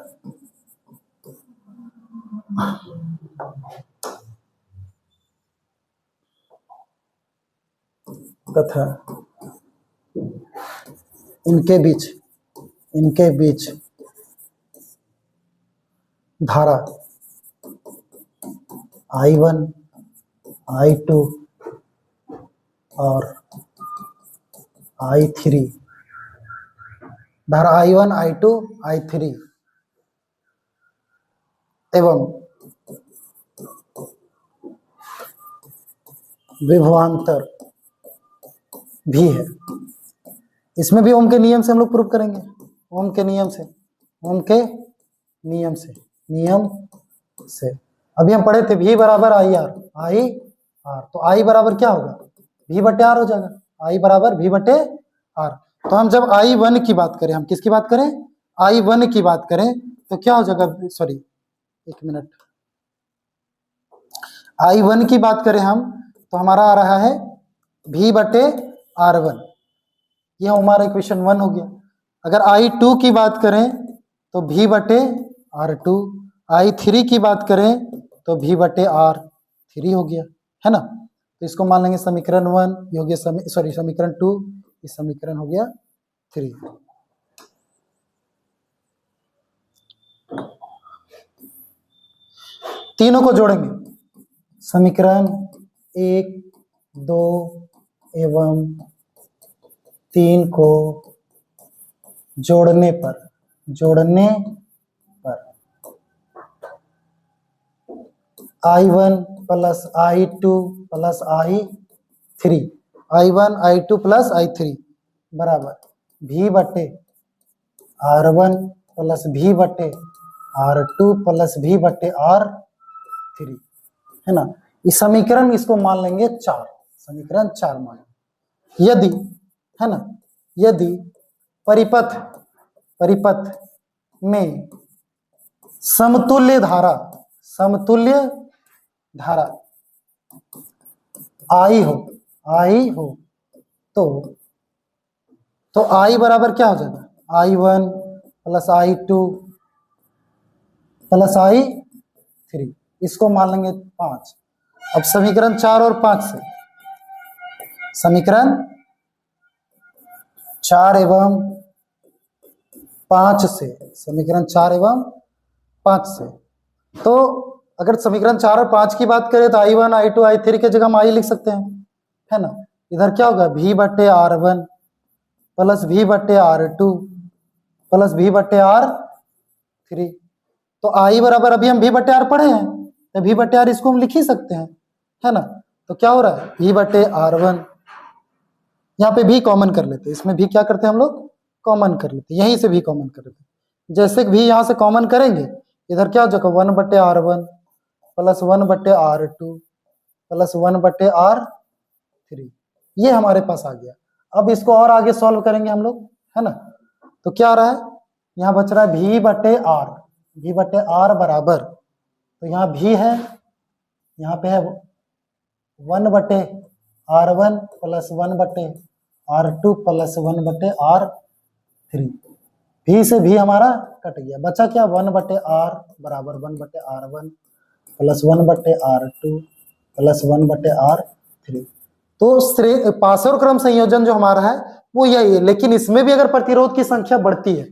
इनके बीच धारा I1 I2 और I3 धारा I1 I2 I3 एवं विभवांतर भी है। इसमें भी ओम के नियम से हम लोग प्रूव करेंगे। ओम के नियम से अभी हम पढ़े थे V बराबर आई आर। तो I बराबर क्या होगा, V बटे आर हो जाएगा। I बराबर V बटे आर। तो हम जब I1 की बात करें, हम किसकी बात करें, I1 की बात करें, तो क्या हो जाएगा, सॉरी एक मिनट, I1 की बात करें हम, तो हमारा आ रहा है V बटे R1। यह हमारा इक्वेशन 1 हो गया। अगर I2 की बात करें तो V बटे R2, I3 की बात करें तो V बटे R3 हो गया, है ना। तो इसको मान लेंगे समीकरण 1, ये हो गया समीकरण 2, ये समीकरण हो गया 3। तीनों को जोड़ेंगे, समीकरण 1, 2 एवं 3 को जोड़ने पर I1 plus I2 plus I3, I1 I2 plus I3 बराबर V बटे R1 प्लस V बटे R2 प्लस V बटे R3, है ना। इस समीकरण, इसको मान लेंगे 4, समीकरण 4 मान। यदि, है ना, यदि परिपथ में समतुल्य धारा I हो तो I बराबर क्या हो जाएगा, I1 plus I2 plus I3, इसको मान लेंगे 5। अब समीकरण 4 और 5 से, समीकरण 4 एवं 5 से, समीकरण 4 एवं 5 से, तो अगर समीकरण 4 और 5 की बात करें तो I1 I2 I3 के जगह हम I लिख सकते हैं, है ना। इधर क्या होगा, V बटे R1 प्लस V बटे R2 प्लस V बटे R3। तो I बराबर, अभी हम V बटे R पढ़े हैं, तो V बटे R इसको हम लिख ही सकते हैं, है ना। तो क्या हो रहा है, V बटे R1, यहाँ पे V कॉमन कर लेते हैं, इसमें V क्या करते हैं हम लोग, कॉमन कर लेते हैं, यहीं से V कॉमन कर लेते हैं। जैसे V यहाँ से कॉमन करेंगे, इधर क्या हो जाएगा, 1 बटे R1 प्लस 1 बटे R2 प्लस 1 बटे R3, ये हमारे पास आ गया। अब इसको और आगे सॉल्व करेंगे हम लोग, है ना। तो क्या आ रहा है, यहाँ बच रहा है V बटे R बराबर, तो यहाँ V है, यहाँ पे है 1 बटे R1 प्लस 1 बटे R2 प्लस 1 बटे R3। V से V हमारा कट गया, बचा क्या, 1 बटे R बराबर 1 बटे R1 प्लस 1 बटे R2 प्लस 1 बटे R3। तो पार्श्व क्रम संयोजन जो हमारा है वो यही है, लेकिन इसमें भी अगर प्रतिरोध की संख्या बढ़ती है,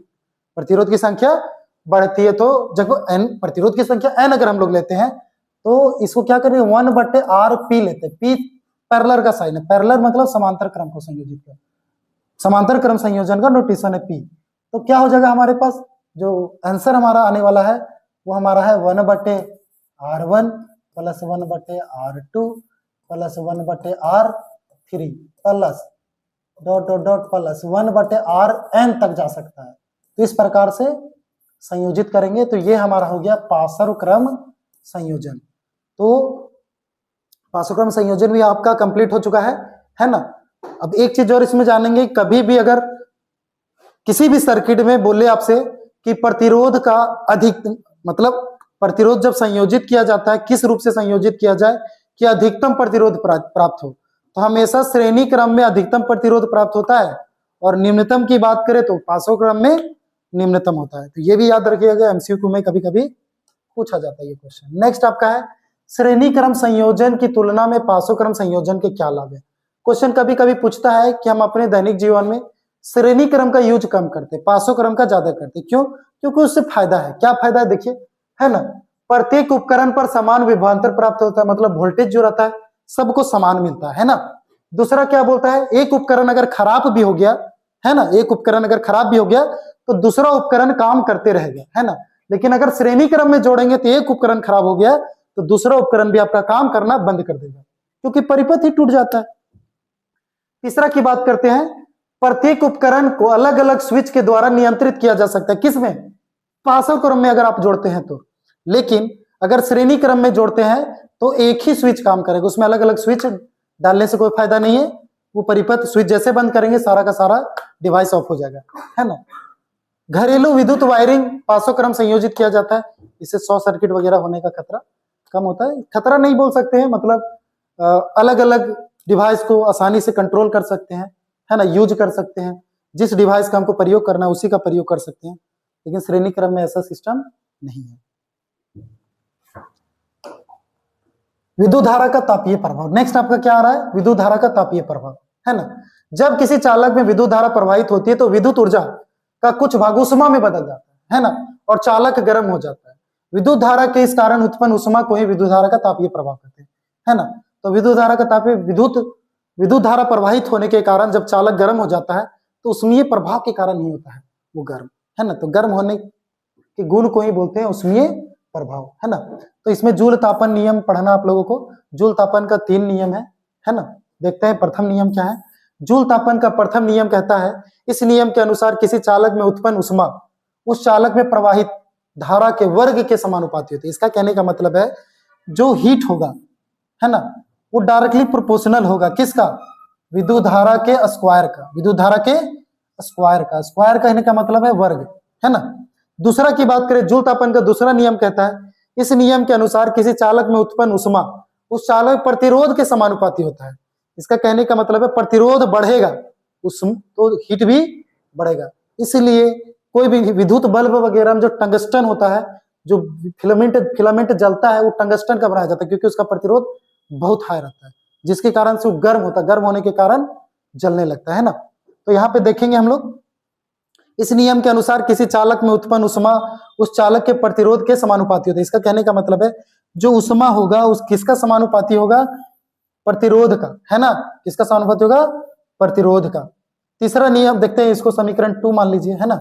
तो जब n प्रतिरोध की संख्या n अगर हम लोग लेते हैं तो इसको क्या करेंगे, 1 बटे R P लेते हैं। P पैरेलल का साइन है, पैरेलल मतलब समांतर क्रम को संयोजित कर, समांतर क्रम संयोजन का नोटेशन है P। तो क्या हो जाएगा, हमारे पास जो आंसर हमारा आने वाला है वो हमारा है 1 बटे R1 प्लस 1 बटे R2 प्लस 1 बटे R3 plus dot dot dot plus 1 बटे Rn तक जा सकता है। तो इस प्रकार से संयोजित करेंगे तो ये हमारा हो गया पार्श्व क्रम संयोजन। तो पासोक्रम संयोजन भी आपका कंप्लीट हो चुका है ना। अब एक चीज और इसमें जानेंगे, कभी भी अगर किसी भी सर्किट में बोले आपसे कि प्रतिरोध का अधिकतम, मतलब प्रतिरोध जब संयोजित किया जाता है किस रूप से संयोजित किया जाए कि अधिकतम प्रतिरोध प्राप्त हो, तो हमेशा श्रेणी क्रम में अधिकतम प्रतिरोध प्राप्त होता है, और निम्नतम की बात करें तो पासोक्रम में निम्नतम होता है। तो ये भी याद रखिएगा, एमसीक्यू में कभी कभी पूछा जाता है ये क्वेश्चन। नेक्स्ट आपका है श्रेणी क्रम संयोजन की तुलना में पासोक्रम संयोजन के क्या लाभ है। क्वेश्चन कभी कभी पूछता है कि हम अपने दैनिक जीवन में श्रेणी क्रम का यूज कम करते, पासोक्रम का ज्यादा करते, क्यों? क्योंकि उससे फायदा है। क्या फायदा है देखिए, है ना, प्रत्येक उपकरण पर समान विभवांतर प्राप्त होता है, मतलब वोल्टेज जो रहता है सबको समान मिलता है ना। दूसरा क्या बोलता है, एक उपकरण अगर खराब भी हो गया, है ना, एक उपकरण अगर खराब भी हो गया तो दूसरा उपकरण काम करते रहेगा, है ना। लेकिन अगर श्रेणी क्रम में जोड़ेंगे तो एक उपकरण खराब हो गया तो दूसरा उपकरण भी आपका काम करना बंद कर देगा, क्योंकि परिपथ ही टूट जाता है। तीसरा की बात करते हैं, प्रत्येक उपकरण को अलग अलग स्विच के द्वारा नियंत्रित किया जा सकता है। किसमें? पासोक्रम में अगर आप जोड़ते हैं तो। लेकिन अगर श्रेणी क्रम में जोड़ते हैं तो एक ही स्विच काम करेगा, उसमें अलग अलग स्विच डालने से कोई फायदा नहीं है। वो परिपथ स्विच जैसे बंद करेंगे सारा का सारा डिवाइस ऑफ हो जाएगा, है ना। घरेलू विद्युत वायरिंग पासोक्रम संयोजित किया जाता है, इससे शॉर्ट सर्किट वगैरह होने का खतरा कम होता है। खतरा नहीं बोल सकते हैं, मतलब अलग अलग डिवाइस को आसानी से कंट्रोल कर सकते हैं, है ना, यूज कर सकते हैं। जिस डिवाइस का हमको प्रयोग करना है उसी का प्रयोग कर सकते हैं, लेकिन श्रेणी क्रम में ऐसा सिस्टम नहीं है। विद्युत धारा का तापीय प्रभाव, नेक्स्ट आपका क्या आ रहा है, विद्युत धारा का तापीय प्रभाव, है ना। जब किसी चालक में विद्युत धारा प्रवाहित होती है तो विद्युत ऊर्जा का कुछ भाग उष्मा में बदल जाता है ना, और चालक गर्म हो जाता है। विद्युत धारा के इस कारण उत्पन्न उष्मा को ही विद्युत धारा का तापीय प्रभाव कहते हैं, है ना। तो विद्युत धारा का तापीय, विद्युत धारा प्रवाहित होने के कारण जब चालक गर्म हो जाता है तो उष्मीय प्रभाव के कारण ही होता है वो गर्म, है ना। तो गर्म होने के गुण को ही बोलते हैं उष्मीय प्रभाव, है ना। तो इसमें जूल तापन नियम पढ़ना आप लोगों को। जूल तापन का 3 नियम है ना। देखते हैं प्रथम नियम क्या है। जूल तापन का प्रथम नियम कहता है, इस नियम के अनुसार किसी चालक में उत्पन्न उष्मा उस चालक में प्रवाहित धारा के वर्ग के समानुपाती होती है। इसका कहने का मतलब है जो हीट होगा, है ना, वो डायरेक्टली प्रोपोर्शनल होगा किसका, विद्युत धारा के स्क्वायर का। विद्युत धारा के स्क्वायर का, स्क्वायर कहने का मतलब है वर्ग, है ना। दूसरा की बात करें, जूल तापन का दूसरा नियम कहता है, इस नियम के अनुसार किसी चालक में उत्पन्न उष्मा उस चालक प्रतिरोध के समानुपाती होता है। इसका कहने का मतलब है प्रतिरोध बढ़ेगा तो हीट भी बढ़ेगा। इसलिए कोई भी विद्युत बल्ब वगैरह में जो टंगस्टन होता है, जो फिलामेंट जलता है, वो टंगस्टन का बनाया जाता है, क्योंकि उसका प्रतिरोध बहुत हाई रहता है, जिसके कारण से वो गर्म होता है, गर्म होने के कारण जलने लगता है ना। तो यहाँ पे देखेंगे हम लोग, इस नियम के अनुसार किसी चालक में उत्पन्न उष्मा उस चालक के प्रतिरोध के समानुपाती होता है। इसका कहने का मतलब है जो उष्मा होगा उस किसका समानुपाती होगा, प्रतिरोध का, है ना। किसका समानुपाती होगा, प्रतिरोध का। तीसरा नियम देखते हैं, इसको समीकरण 2 मान लीजिए, है ना।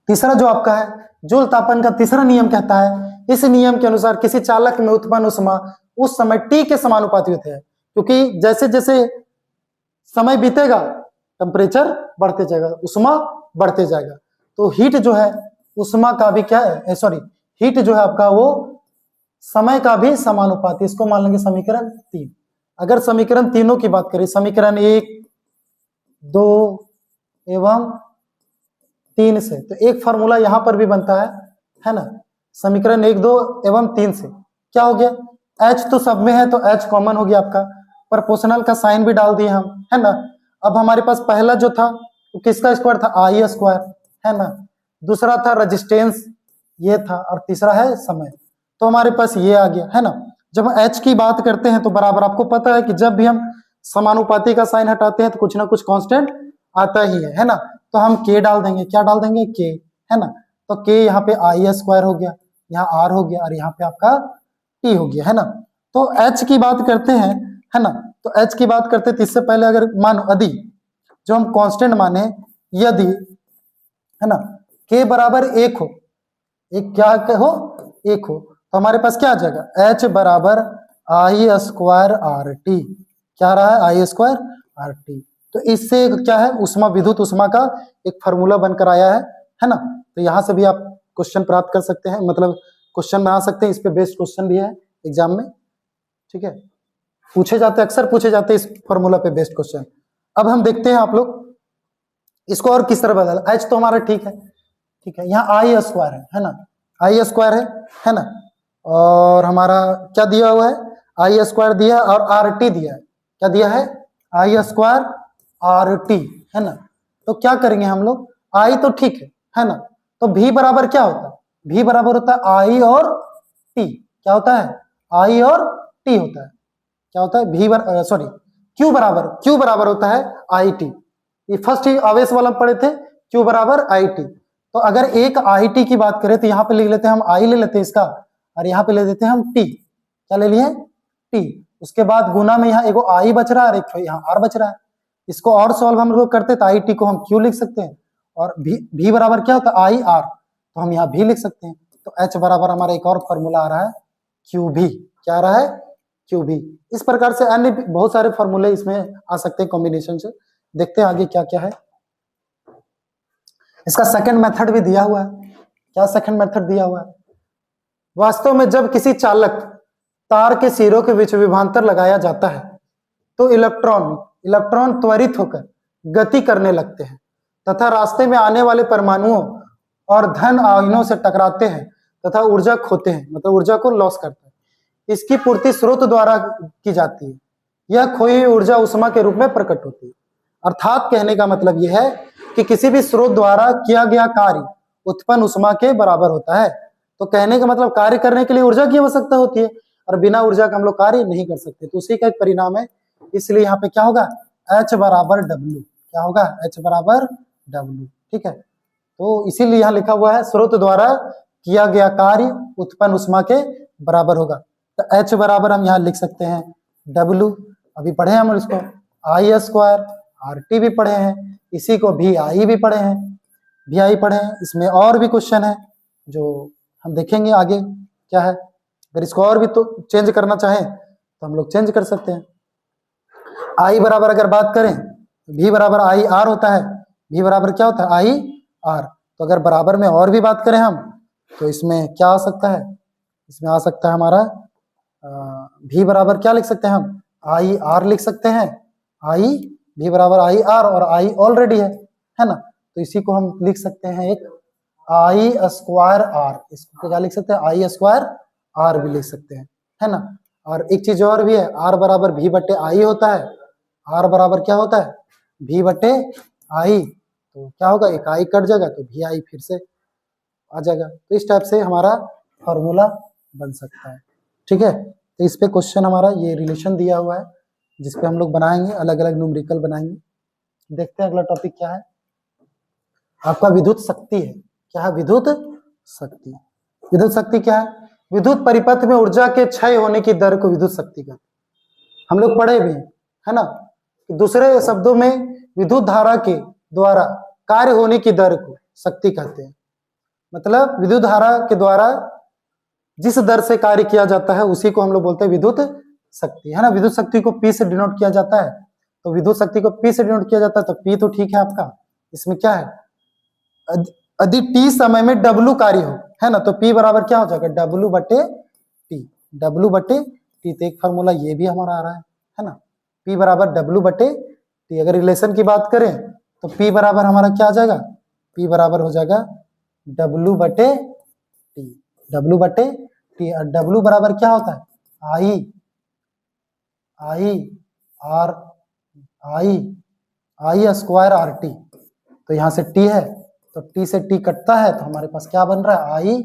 तीसरा जो आपका है जूल तापन का तीसरा नियम कहता है, इस नियम के अनुसार किसी चालक में उत्पन्न उष्मा उस समय टी के समानुपाती होते हैं, क्योंकि जैसे जैसे समय बीतेगा टेम्परेचर बढ़ते जाएगा, उष्मा बढ़ते जाएगा। तो हीट जो है उष्मा का भी क्या है, सॉरी, हीट जो है आपका वो समय का भी समानुपाती। इसको मान लेंगे समीकरण 3। अगर समीकरण तीनों की बात करें, समीकरण 1, 2 एवं 3 से, तो एक फॉर्मूला यहां पर भी बनता है ना। समीकरण 1, 2 एवं 3 से क्या हो गया, H तो सब में है तो H कॉमन हो गया आपका, प्रोपोर्शनल का साइन भी डाल दिए हम, है ना। अब हमारे पास पहला जो था वो किसका स्क्वायर था, आई स्क्वायर, है ना। दूसरा था रेजिस्टेंस, ये था, और तीसरा है समय, तो हमारे पास ये आ गया, है ना। जब H की बात करते हैं तो बराबर, आपको पता है कि जब भी हम समानुपाती का साइन हटाते हैं तो कुछ ना कुछ कांस्टेंट आता ही है ना। तो हम K डाल देंगे, क्या डाल देंगे, K, है ना। तो K यहाँ पे आई स्क्वायर हो गया, यहाँ R हो गया, और यहाँ पे आपका T हो गया, है ना। तो H की बात करते हैं, है ना। तो H की बात करते हैं, इससे पहले अगर मानो यदि जो हम कांस्टेंट माने, यदि, है ना, K बराबर 1 हो, एक क्या हो, 1 हो, तो हमारे पास क्या आ जाएगा, H बराबर आई स्क्वायर आर टी। क्या रहा है, आई स्क्वायर आर टी। तो इससे क्या है, उष्मा, विद्युत उष्मा का एक फार्मूला बनकर आया है ना। तो यहाँ से भी आप क्वेश्चन प्राप्त कर सकते हैं, मतलब क्वेश्चन बना सकते हैं, इस पे बेस्ड क्वेश्चन भी है एग्जाम में। ठीक है, पूछे जाते, अक्सर पूछे जाते इस फॉर्मूला पे बेस्ड क्वेश्चन। अब हम देखते हैं आप लोग इसको और किस तरह बदल। एच तो हमारा ठीक है, यहाँ आई स्क्वायर है ना, आई स्क्वायर है ना, और हमारा क्या दिया हुआ है, आई स्क्वायर दिया और आर टी दिया है। क्या दिया है, आई स्क्वायर आर टी, है ना। तो क्या करेंगे हम लोग, आई तो ठीक है ना, तो भी बराबर क्या होता है, भी बराबर होता है आई और टी। क्या होता है, आई और टी होता है। क्या होता है, भी सॉरी क्यू बराबर होता है आई टी। ये फर्स्ट ही आवेश वाला पढ़े थे, क्यू बराबर आई टी। तो अगर एक आई टी की बात करें तो यहाँ पे लिख लेते हैं हम आई ले लेते हैं इसका, और यहाँ पे ले देते हैं हम टी। क्या ले लिए, टी। उसके बाद गुना में यहाँ एगो आई बच रहा है और एक यहाँ आर बच रहा है। इसको और सॉल्व हम लोग करते तो आई टी को हम क्यू लिख सकते हैं, और भी बराबर क्या होता है आई आर, तो हम यहाँ भी लिख सकते हैं। तो एच बराबर हमारा एक और फॉर्मूला आ रहा है क्यू भी। क्या आ रहा है, क्यू भी। इस प्रकार से अन्य बहुत सारे फॉर्मूले इसमें आ सकते हैं कॉम्बिनेशन से। देखते हैं आगे क्या क्या है। इसका सेकंड मेथड भी दिया हुआ है। क्या सेकंड मेथड दिया हुआ है, वास्तव में जब किसी चालक तार के सिरों के बीच विभवांतर लगाया जाता है तो इलेक्ट्रॉन त्वरित होकर गति करने लगते हैं तथा रास्ते में आने वाले परमाणुओं और धन आयनों से टकराते हैं तथा ऊर्जा खोते हैं, मतलब ऊर्जा को लॉस करते हैं। इसकी पूर्ति स्रोत द्वारा की जाती है। यह खोई हुई ऊर्जा उष्मा के रूप में प्रकट होती है। अर्थात कहने का मतलब यह है कि किसी भी स्रोत द्वारा किया गया कार्य उत्पन्न उष्मा के बराबर होता है। तो कहने का मतलब कार्य करने के लिए ऊर्जा की आवश्यकता होती है, और बिना ऊर्जा का हम लोग कार्य नहीं कर सकते। तो उसी का एक परिणाम है। इसलिए यहाँ पे क्या होगा, H बराबर W। क्या होगा, H बराबर W। ठीक है, तो इसीलिए यहाँ लिखा हुआ है स्रोत द्वारा किया गया कार्य उत्पन्न उष्मा के बराबर होगा। तो H बराबर हम यहाँ लिख सकते हैं W। अभी पढ़े हम इसको आई स्क्वायर, आर टी भी पढ़े हैं, इसी को भी आई भी पढ़े हैं, भी आई पढ़े हैं। इसमें और भी क्वेश्चन है जो हम देखेंगे आगे क्या है। अगर इसको और भी तो चेंज करना चाहें तो हम लोग चेंज कर सकते हैं। आई बराबर अगर बात करें तो भी बराबर आई आर होता है। भी बराबर क्या होता है, आई आर। तो अगर बराबर में और भी बात करें हम तो इसमें क्या आ सकता है, इसमें आ सकता है हमारा भी बराबर क्या लिख सकते हैं हम, आई आर लिख सकते हैं। आई भी बराबर आई आर, और आई ऑलरेडी है ना, तो इसी को हम लिख सकते हैं एक आई स्क्वायर आर। इसको क्या लिख सकते हैं, आई स्क्वायर आर भी लिख सकते हैं, है ना। और एक चीज और भी है, आर बराबर भी बटे आई होता है। आर बराबर क्या होता है, भी बटे आई। तो क्या होगा, एक आई कट जाएगा तो भी आई फिर से आ जाएगा। तो इस टाइप से हमारा फॉर्मूला बन सकता है। ठीक है, तो इस पे क्वेश्चन हमारा ये रिलेशन दिया हुआ है जिसपे हम लोग बनाएंगे, अलग अलग न्यूमेरिकल बनाएंगे। देखते हैं अगला टॉपिक क्या है। आपका विद्युत शक्ति है। क्या है, विद्युत शक्ति। विद्युत शक्ति क्या है, विद्युत परिपथ में ऊर्जा के क्षय होने की दर को विद्युत शक्ति कहते हैं। हम लोग पढ़े भी है ना, कि दूसरे शब्दों में विद्युत धारा के द्वारा कार्य होने की दर को शक्ति कहते हैं। मतलब विद्युत धारा के द्वारा जिस दर से कार्य किया जाता है उसी को हम लोग बोलते हैं विद्युत शक्ति, है ना। विद्युत शक्ति को P से डिनोट किया जाता है, तो विद्युत शक्ति को P से डिनोट किया जाता है, तो P तो ठीक है आपका। इसमें क्या है, यदि T समय में W कार्य हो, है ना, तो P बराबर क्या हो जाएगा, W बटे T। W बटे T, तो एक फार्मूला ये भी हमारा आ रहा है ना, P बराबर W बटे T। अगर रिलेशन की बात करें तो P बराबर हमारा क्या आ जाएगा, P बराबर हो जाएगा W बटे T। W बटे T, और W बराबर क्या होता है, आई स्क्वायर आर टी। तो यहाँ से T है तो T से T कटता है तो हमारे पास क्या बन रहा है, आई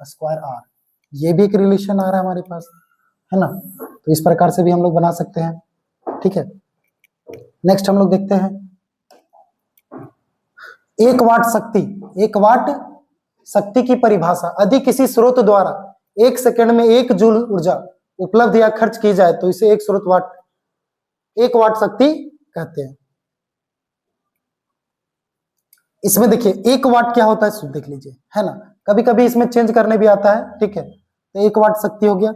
स्क्वायर आर। ये भी एक रिलेशन आ रहा है हमारे पास, है ना। तो इस प्रकार से भी हम लोग बना सकते हैं। ठीक है, नेक्स्ट हम लोग देखते हैं 1 वाट शक्ति। 1 वाट शक्ति की परिभाषा, यदि किसी स्रोत द्वारा 1 सेकंड में 1 जूल ऊर्जा उपलब्ध या खर्च की जाए तो इसे 1 वाट शक्ति कहते हैं। इसमें देखिए 1 वाट क्या होता है देख लीजिए, है ना। कभी कभी इसमें चेंज करने भी आता है। ठीक है, तो 1 वाट शक्ति हो गया।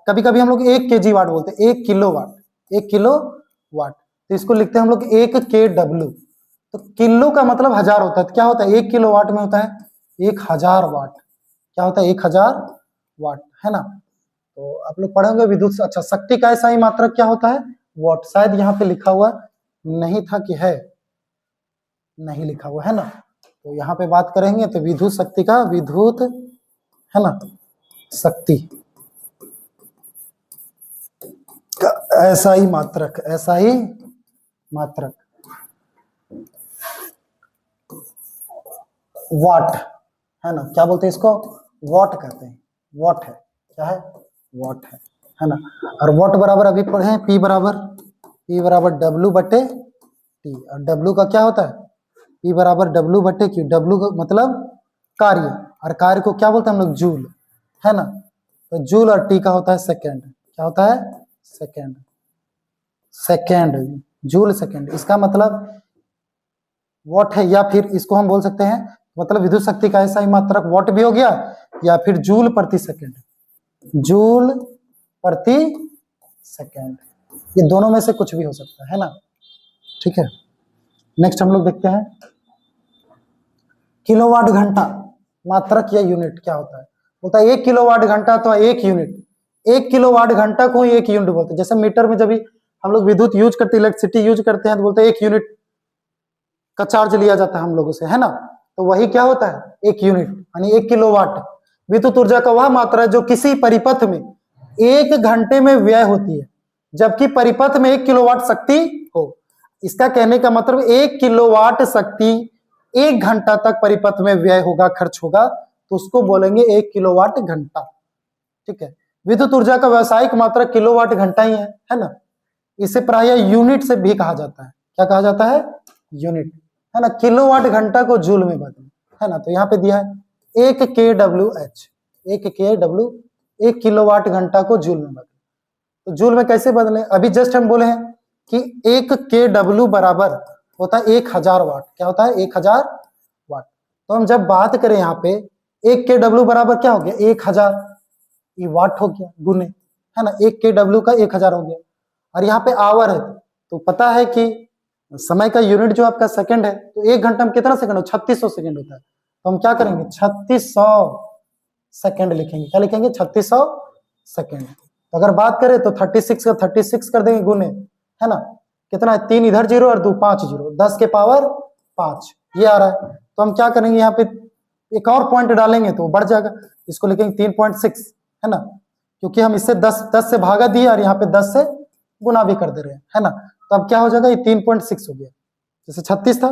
कभी कभी हम लोग 1 kg वाट बोलते हैं, 1 किलो वाट, 1 किलो वाट। तो इसको लिखते हैं हम लोग 1 kW। तो किलो का मतलब 1000 होता है, तो क्या होता है 1 किलो वाट में होता है 1000 वाट। क्या होता है 1000 वाट, है ना। तो आप लोग पढ़ेंगे विद्युत। अच्छा, शक्ति का ऐसा ही मात्रक क्या होता है? वॉट। शायद यहाँ पे लिखा हुआ नहीं था कि है, नहीं लिखा हुआ है ना, तो यहाँ पे बात करेंगे तो विद्युत शक्ति का, विद्युत है ना शक्ति का ऐसा ही मात्रक, ऐसा ही मात्रक वाट है ना। क्या बोलते हैं इसको? वॉट कहते हैं। वॉट है, क्या है? वॉट है ना। और वॉट बराबर अभी पढ़े हैं P बराबर W बटे T। और W का क्या होता है? P बराबर W बटे Q। W का मतलब कार्य, और कार्य को क्या बोलते हैं हम लोग? जूल, है ना। तो जूल और T का होता है सेकेंड। क्या होता है? सेकेंड। Second, joule second. इसका मतलब वॉट है, या फिर इसको हम बोल सकते हैं मतलब विद्युत शक्ति का ऐसा ही मात्रक वॉट भी हो गया, या फिर जूल प्रति सेकेंड। जूल प्रति सेकेंड, ये दोनों में से कुछ भी हो सकता है ना। ठीक है, नेक्स्ट हम लोग देखते हैं किलोवाट घंटा मात्रक या यूनिट क्या होता है। बोलता है 1 किलोवाट घंटा तो 1 यूनिट। 1 किलोवाट घंटा को 1 यूनिट बोलते हैं। जैसे मीटर में जब भी हम लोग विद्युत यूज करते हैं, इलेक्ट्रिसिटी यूज करते हैं, तो बोलते हैं 1 यूनिट का चार्ज लिया जाता है हम लोगों से, है ना। तो वही क्या होता है? 1 यूनिट, यानी 1 किलोवाट विद्युत ऊर्जा का वह मात्रा है जो किसी परिपथ में 1 घंटे में व्यय होती है, जबकि परिपथ में 1 किलोवाट शक्ति हो। इसका कहने का मतलब 1 किलोवाट शक्ति 1 घंटा तक परिपथ में व्यय होगा, खर्च होगा, तो उसको बोलेंगे 1 किलोवाट घंटा। ठीक है, विद्युत ऊर्जा का व्यावसायिक मात्रा किलोवाट घंटा ही है ना। इसे प्रायः यूनिट से भी कहा जाता है। क्या कहा जाता है? यूनिट, है ना। किलोवाट घंटा को जूल में बदलें, है ना। तो यहाँ पे दिया है 1 kWh, 1 kW, 1 किलोवाट घंटा को जूल में बदलें। तो जूल में कैसे बदलें? अभी जस्ट हम बोले हैं कि 1 kW बराबर होता है 1000 वाट। क्या होता है? 1000 वाट। तो हम जब बात करें यहाँ पे 1 kW बराबर क्या हो गया? 1000, ये वाट हो गया गुने, है ना। 1 kW का 1000 हो गया। और यहाँ पे आवर है, तो पता है कि समय का यूनिट जो आपका सेकंड है, तो 1 घंटा में कितना सेकंड हो? 3600 सेकंड होता है। तो हम क्या करेंगे? 3600 सेकंड लिखेंगे। क्या लिखेंगे? 3600 सेकंड। तो अगर बात करें तो 36 का 36 कर देंगे गुने, है ना। कितना है? 3 इधर 0 और 2 5 0, 10 के पावर 5 ये आ रहा है। तो हम क्या करेंगे? यहाँ पे एक और पॉइंट डालेंगे तो बढ़ जाएगा, इसको लिखेंगे 3.6, है ना, क्योंकि हम इससे 10 से भागा दिए और यहाँ पे 10 से गुना भी कर दे रहे हैं, है ना। तो अब क्या हो जाएगा? ये 3.6 हो गया। जैसे 36 था,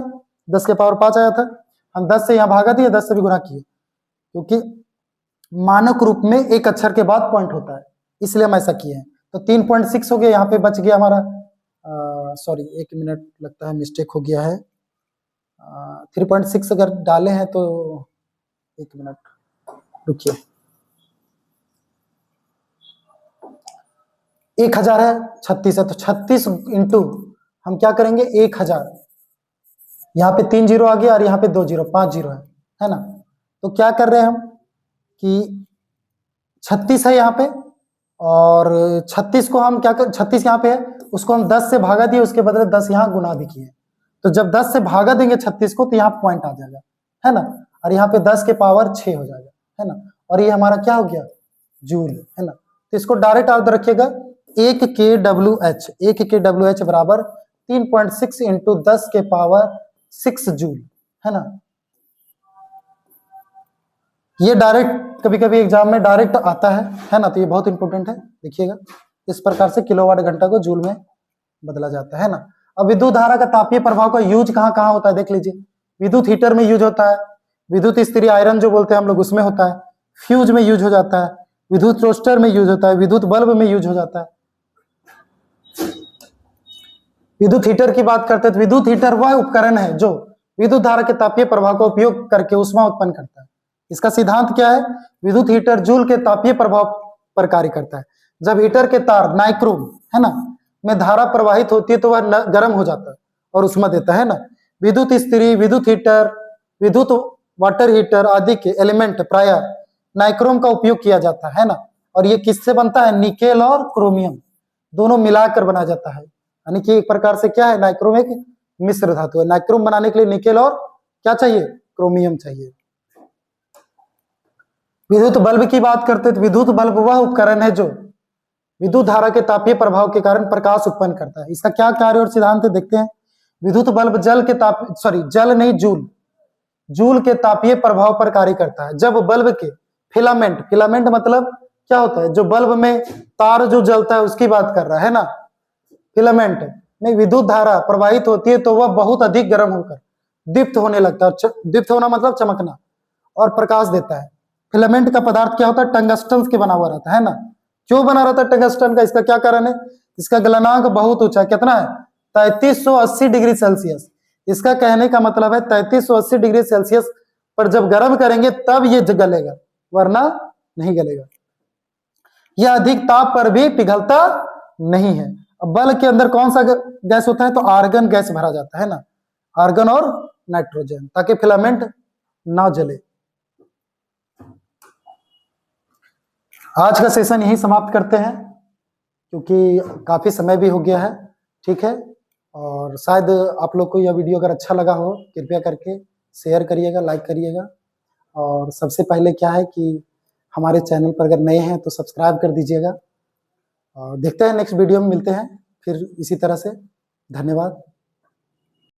10 के पावर 5 आया था, हम 10 से यहाँ भागा दिए, 10 से भी गुना किए, क्योंकि मानक रूप में एक अक्षर के बाद पॉइंट होता है, इसलिए हम ऐसा किए हैं। तो 3.6 हो गया। यहाँ पे बच गया हमारा, सॉरी 1 मिनट लगता है, मिस्टेक हो गया है। 3.6 अगर डाले हैं तो 1 मिनट रुकिए। 1000 है, 36 है, तो 36 इंटू हम क्या करेंगे? 1000, यहाँ पे 3 जीरो आ गया और यहाँ पे 2 जीरो, 5 जीरो है ना। तो क्या कर रहे हैं हम कि 36 है यहाँ पे, और 36 को हम क्या कर, 36 यहाँ पे है, उसको हम 10 से भागा दिए, उसके बदले 10 यहाँ गुना भी किए। तो जब 10 से भागा देंगे 36 को, तो यहाँ पॉइंट आ जाएगा, है ना। और यहाँ पे 10 के पावर 6 हो जाएगा, है ना। और ये हमारा क्या हो गया? जूल, है ना। तो इसको डायरेक्ट याद रखिएगा, 1 kWh, 1 kWh बराबर 3.6 इंटू 10 के पावर 6 जूल, है ना। ये डायरेक्ट कभी कभी एग्जाम में डायरेक्ट आता है ना, तो ये बहुत इंपॉर्टेंट है, देखिएगा। इस प्रकार से किलोवाट घंटा को जूल में बदला जाता है ना। अब विद्युत धारा का तापीय प्रभाव का यूज कहाँ कहाँ होता है देख लीजिए। विद्युत हीटर में यूज होता है, विद्युत इस्त्री आयरन जो बोलते हैं हम लोग उसमें होता है, फ्यूज में यूज हो जाता है, विद्युत रोस्टर में यूज होता है, विद्युत बल्ब में यूज हो जाता है। विद्युत हीटर की बात करते हैं तो विद्युत हीटर वह उपकरण है जो विद्युत धारा के तापीय प्रभाव का उपयोग करके ऊष्मा उत्पन्न करता है। इसका सिद्धांत क्या है? विद्युत हीटर जूल के तापीय प्रभाव पर कार्य करता है। जब हीटर के तार नाइक्रोम, है ना, में धारा प्रवाहित होती है तो वह गर्म हो जाता है और ऊष्मा देता है ना। विद्युत इस्त्री, विद्युत हीटर, विद्युत वाटर हीटर आदि के एलिमेंट प्रायः नाइक्रोम का उपयोग किया जाता है ना। और ये किससे बनता है? निकेल और क्रोमियम दोनों मिलाकर बनाया जाता है, यानी कि एक प्रकार से क्या है? नाइक्रोम एक मिश्र धातु है। नाइक्रोम बनाने के लिए निकेल और क्या चाहिए? क्रोमियम चाहिए। विद्युत बल्ब की बात करते हैं तो विद्युत बल्ब वह उपकरण है जो विद्युत धारा के तापीय प्रभाव के कारण प्रकाश उत्पन्न करता है। इसका क्या कार्य और सिद्धांत है देखते हैं। विद्युत बल्ब जल नहीं जूल के तापीय प्रभाव पर कार्य करता है। जब बल्ब के फिलामेंट मतलब क्या होता है, जो बल्ब में तार जो जलता है उसकी बात कर रहा है ना, फिलामेंट में विद्युत धारा प्रवाहित होती है तो वह बहुत अधिक गर्म होकर दीप्त होने लगता है। दीप्त होना मतलब चमकना और प्रकाश देता है। फिलामेंट का पदार्थ क्या होता है, टंगस्टन के बना हुआ रहता है ना। क्यों बना रहता है टंगस्टन का, इसका क्या कारण है, इसका गलनांक बहुत ऊंचा, कितना है 3380 डिग्री सेल्सियस। इसका कहने का मतलब है 3380 डिग्री सेल्सियस पर जब गर्म करेंगे तब ये गलेगा, वरना नहीं गलेगा। यह अधिक ताप पर भी पिघलता नहीं है। अब बल्ब के अंदर कौन सा गैस होता है, तो आर्गन गैस भरा जाता है ना, आर्गन और नाइट्रोजन, ताकि फिलामेंट ना जले। आज का सेशन यही समाप्त करते हैं क्योंकि काफी समय भी हो गया है, ठीक है। और शायद आप लोग को यह वीडियो अगर अच्छा लगा हो, कृपया करके शेयर करिएगा, लाइक करिएगा। और सबसे पहले क्या है कि हमारे चैनल पर अगर नए हैं तो सब्सक्राइब कर दीजिएगा। और देखते हैं नेक्स्ट वीडियो में मिलते हैं फिर इसी तरह से। धन्यवाद।